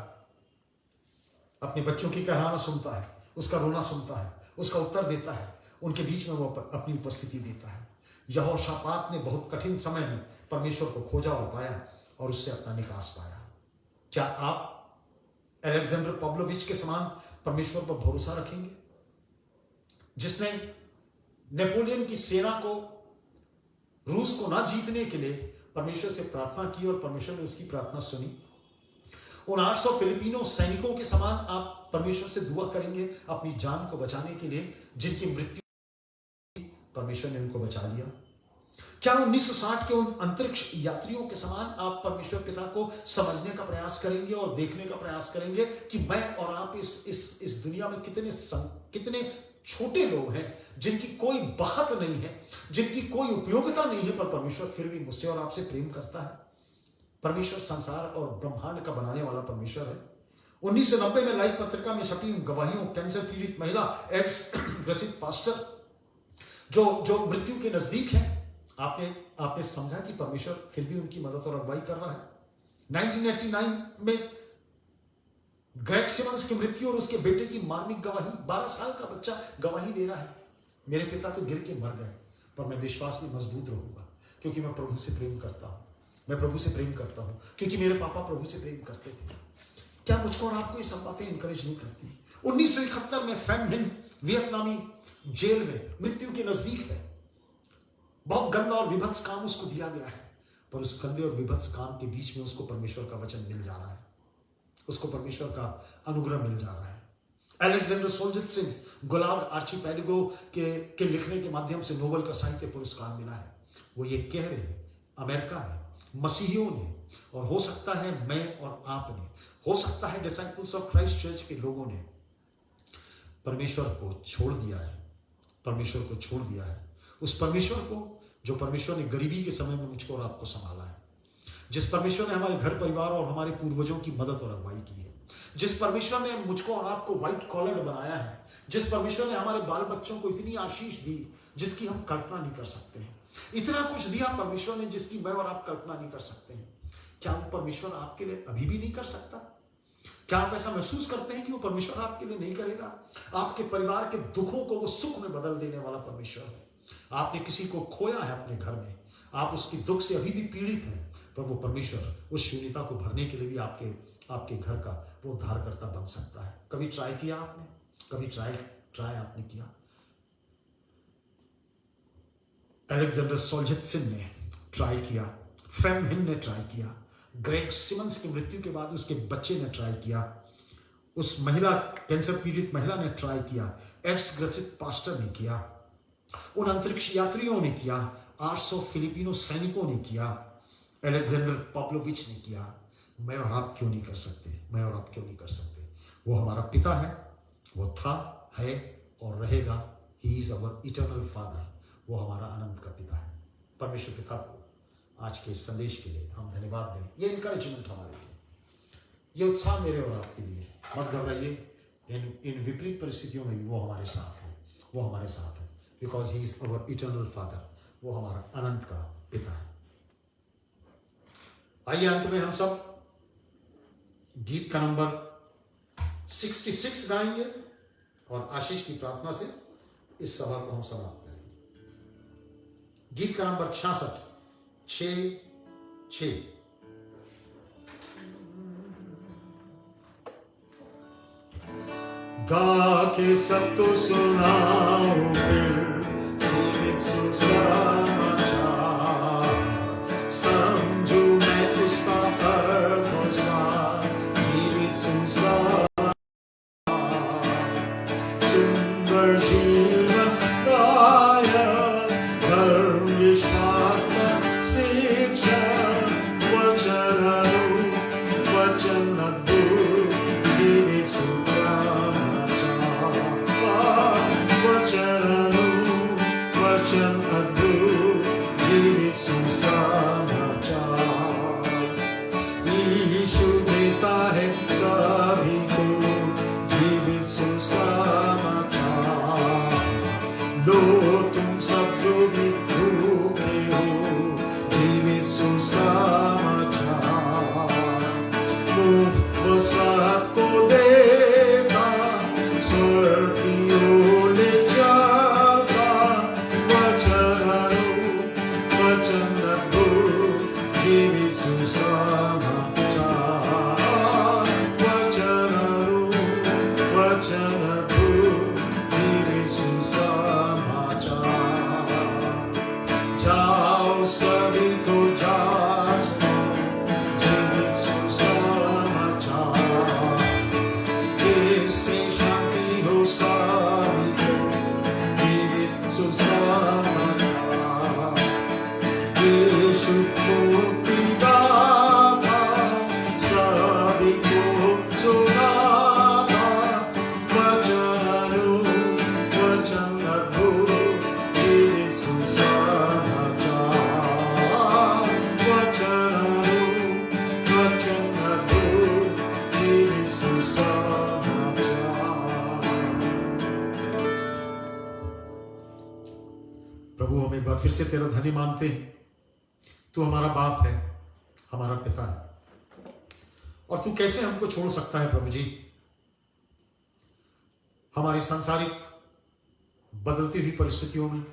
अपने बच्चों की कहराना सुनता है, उसका रोना सुनता है, उसका उत्तर देता है, उनके बीच में वो अपनी उपस्थिति देता है। यहोशापात ने बहुत कठिन समय में परमेश्वर को खोजा और पाया और उससे अपना निकास पाया। क्या आप अलेक्जेंडर पॉव्लोविच के समान परमेश्वर पर भरोसा रखेंगे, जिसने नेपोलियन की सेना को, रूस को ना जीतने के लिए परमेश्वर से प्रार्थना की और परमेश्वर ने उसकी प्रार्थना सुनी? उन 800 फिलिपिनो सैनिकों के समान आप परमेश्वर से दुआ करेंगे अपनी जान को बचाने के लिए, जिनकी मृत्यु परमेश्वर ने उनको बचा लिया? क्या 1960 के उन अंतरिक्ष यात्रियों के समान आप परमेश्वर पिता को समझने का प्रयास करेंगे और देखने का प्रयास करेंगे कि मैं और आप इस दुनिया में कितने छोटे लोग हैं, जिनकी कोई बात नहीं है, जिनकी कोई उपयोगिता नहीं है, पर परमेश्वर फिर भी मुझसे और आपसे प्रेम करता है। परमेश्वर संसार और ब्रह्मांड का बनाने वाला परमेश्वर है। 1990 में लाइफ पत्रिका में छपी गवाहियों, कैंसर पीड़ित महिला, एड्स ग्रसित पास्टर जो मृत्यु के नजदीक है, आपने समझा कि परमेश्वर फिर भी उनकी मदद और अगुवाई कर रहा है। 1989 में ग्रेग सिमंस की मृत्यु और उसके बेटे की मार्मिक गवाही, 12 साल का बच्चा गवाही दे रहा है, मेरे पिता तो गिर के मर गए, पर मैं विश्वास में मजबूत रहूंगा क्योंकि मैं प्रभु से प्रेम करता हूं। मैं प्रभु से प्रेम करता हूं क्योंकि मेरे पापा प्रभु से प्रेम करते थे। क्या मुझको और आपको ये सब बातें इंकरेज नहीं करती? 1971 में फैन हिन वियतनामी जेल में मृत्यु के नजदीक है। बहुत गंदा और विभत्स काम उसको दिया गया है, पर उस गंदे और विभत्स काम के बीच में उसको परमेश्वर का वचन मिल जा रहा है, उसको परमेश्वर का अनुग्रह मिल जा रहा है। अलेक्जेंडर सोल्जित्सिन, गुलाग आर्चिपेलागो के लिखने के माध्यम से नोबेल का साहित्य पुरस्कार मिला है। वो ये कह रहे हैं, अमेरिका ने, मसीहियों ने, और हो सकता है मैं और आपने, हो सकता है डिसाइपल्स ऑफ क्राइस्ट चर्च के लोगों ने परमेश्वर को छोड़ दिया है, परमेश्वर को छोड़ दिया है। उस परमेश्वर को जो परमेश्वर ने गरीबी के समय में मुझको और आपको संभाला है, जिस परमेश्वर ने हमारे घर परिवार और हमारे पूर्वजों की मदद और अगुवाई की है, जिस परमेश्वर ने मुझको और आपको व्हाइट कॉलर बनाया है, जिस परमेश्वर ने हमारे बाल बच्चों को इतनी आशीष दी जिसकी हम कल्पना नहीं कर सकते हैं, इतना कुछ दिया परमेश्वर ने जिसकी मैं और आप कल्पना नहीं कर सकते हैं। क्या वो परमेश्वर आपके लिए अभी भी नहीं कर सकता? क्या आप ऐसा महसूस करते हैं कि वो परमेश्वर आपके लिए नहीं करेगा? आपके परिवार के दुखों को वो सुख में बदल देने वाला परमेश्वर है। आपने किसी को खोया है अपने घर में, आप उसकी दुख से अभी भी पीड़ित हैं, पर वो परमेश्वर उस शून्यता को भरने के लिए भी आपके घर का वो उद्धारकर्ता बन सकता है। कभी ट्राई किया आपने? कभी ट्राई आपने किया? अलेक्जेंडर सोल्जेत्सिन ने ट्राई किया, फेम हिन ने ट्राई किया, ग्रेग सिमंस की मृत्यु के बाद उसके बच्चे ने ट्राई किया, उस महिला कैंसर पीड़ित महिला ने ट्राई किया, एड्स ग्रसित पास्टर ने किया, उन अंतरिक्ष यात्रियों ने किया, 800 फिलिपिनो सैनिकों ने किया, अलेक्जेंडर पॉप्लोविच ने किया। मैं और आप क्यों नहीं कर सकते? मैं और आप क्यों नहीं कर सकते? वो हमारा पिता है, वो था, है और रहेगा। He is our eternal father. वो हमारा अनंत का पिता है। परमेश्वर पिता को आज के इस संदेश के लिए हम धन्यवाद दें। ये इनकरेजमेंट हमारे लिए, ये उत्साह मेरे और आपके लिए। मत घबराइए, इन विपरीत परिस्थितियों में भी वो हमारे साथ है, वो हमारे साथ है, because he is our eternal father. वो हमारा अनंत का पिता है। आइए अंत में हम सब गीत का नंबर 66 गाएंगे और आशीष की प्रार्थना से इस सभा को हम समाप्त करेंगे। गीत का नंबर 66, 6-6। गा के सबको सुनाओ फिर जीवित सुसमाचार, समझू मैं उसका अर्थ और सार। जीवित सुसमाचार, सुंदर जीवन दायक, धर्म विश्वास का शिक्षा, वचन अद्भुत, जीवित सुसमाचार, वचन अद्भुत, जीवित सुसमाचार। यीशु देता है सभी को जीवित सुसमाचार। लो तुम सब जो भी भूखे हो, जीवित सुसमाचार। मुफ्त वो सबको देता, स्वर्ग की ओर ले जाता। वचन अद्भुत, जीवित सुसमाचार। वचन अद्भुत, जीवित सुसमाचार। जाओ सभी को जा सुनाओ जीवित सुसमाचार, जिससे शांति हो सभी को, जीवित सुसमाचार। यीशु मुक्तिदाता सभी को सुनाता। वचन अद्भुत, जीवित सुसमाचार। वचन अद्भुत, जीवित सुसमाचार। प्रभु हम एक बार फिर से तेरा धन्य मानते हैं। तू हमारा बाप है, हमारा पिता है, और तू कैसे हमको छोड़ सकता है प्रभु जी? हमारी सांसारिक बदलती हुई परिस्थितियों में,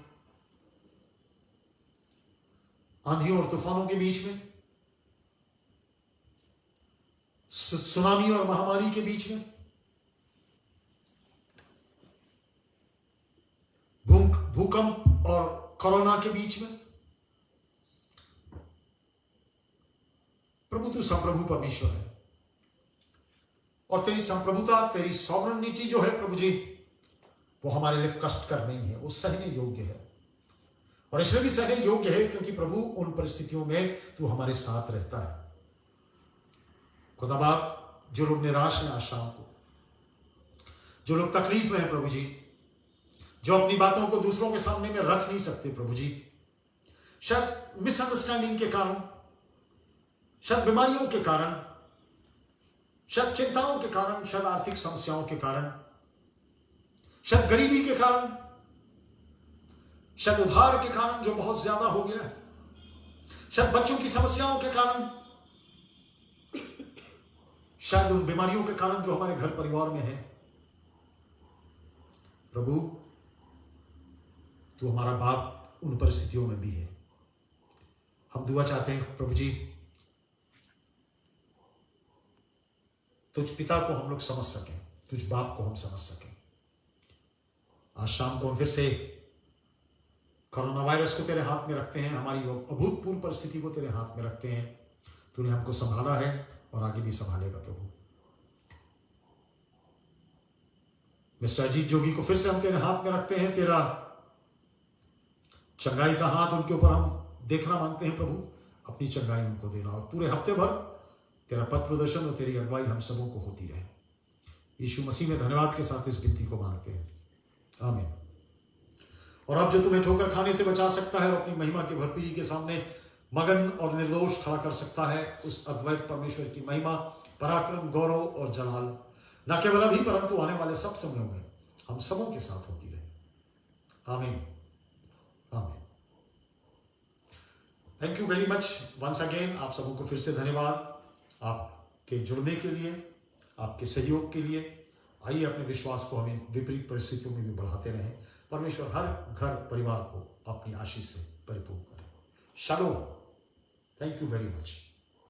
आंधियों और तूफानों के बीच में, सुनामी और महामारी के बीच में, भूकंप और कोरोना के बीच में, प्रभु तू संप्रभु परमेश्वर है, और तेरी संप्रभुता, तेरी सॉवरेनिटी जो है प्रभु जी, वो हमारे लिए कष्टकर नहीं है, वो सहने योग्य है। और इसलिए भी सहने योग्य है क्योंकि प्रभु उन परिस्थितियों में तू हमारे साथ रहता है। खुदा बाप, जो लोग निराश हैं आज शाम को, जो लोग तकलीफ में हैं प्रभु जी, जो अपनी बातों को दूसरों के सामने में रख नहीं सकते प्रभु जी, शायद मिसअंडरस्टैंडिंग के कारण, शायद बीमारियों के कारण, शायद चिंताओं के कारण, शायद आर्थिक समस्याओं के कारण, शायद गरीबी के कारण, शायद उधार के कारण जो बहुत ज्यादा हो गया है, शायद बच्चों की समस्याओं के कारण, शायद उन बीमारियों के कारण जो हमारे घर परिवार में है। प्रभु, तू हमारा बाप उन परिस्थितियों में भी है। हम दुआ चाहते हैं प्रभु जी, तुझ पिता को हम लोग समझ सकें, तुझ बाप को हम समझ सकें। आज शाम को हम फिर से कोरोना वायरस को तेरे हाथ में रखते हैं, हमारी अभूतपूर्व परिस्थिति को तेरे हाथ में रखते हैं। तूने हमको संभाला है और आगे भी संभालेगा प्रभु। मिस्टर अजीत जोगी को फिर से हम तेरे हाथ में रखते हैं। तेरा चंगाई का हाथ उनके ऊपर हम देखना मांगते हैं प्रभु। अपनी चंगाई उनको देना और पूरे हफ्ते भर तेरा पथ प्रदर्शन और तेरी अगुवाई हम सबों को होती रहे। यीशु मसीह में धन्यवाद के साथ इस विनती को मांगते हैं, आमीन। और अब जो तुम्हें ठोकर खाने से बचा सकता है और अपनी महिमा के भरपूरी के सामने मगन और निर्दोष खड़ा कर सकता है, उस अद्वैत परमेश्वर की महिमा, पराक्रम, गौरव और जलाल न केवल अभी परंतु आने वाले सब समयों में हम सबों के साथ होती रहे, आमीन, आमीन। Thank you very much once again. आप सबों को फिर से धन्यवाद आपके जुड़ने के लिए, आपके सहयोग के लिए। आइए अपने विश्वास को हम इन विपरीत परिस्थितियों में भी बढ़ाते रहें। परमेश्वर हर घर परिवार को अपनी आशीष से परिपूर्ण करें। Shalom. Thank you very much.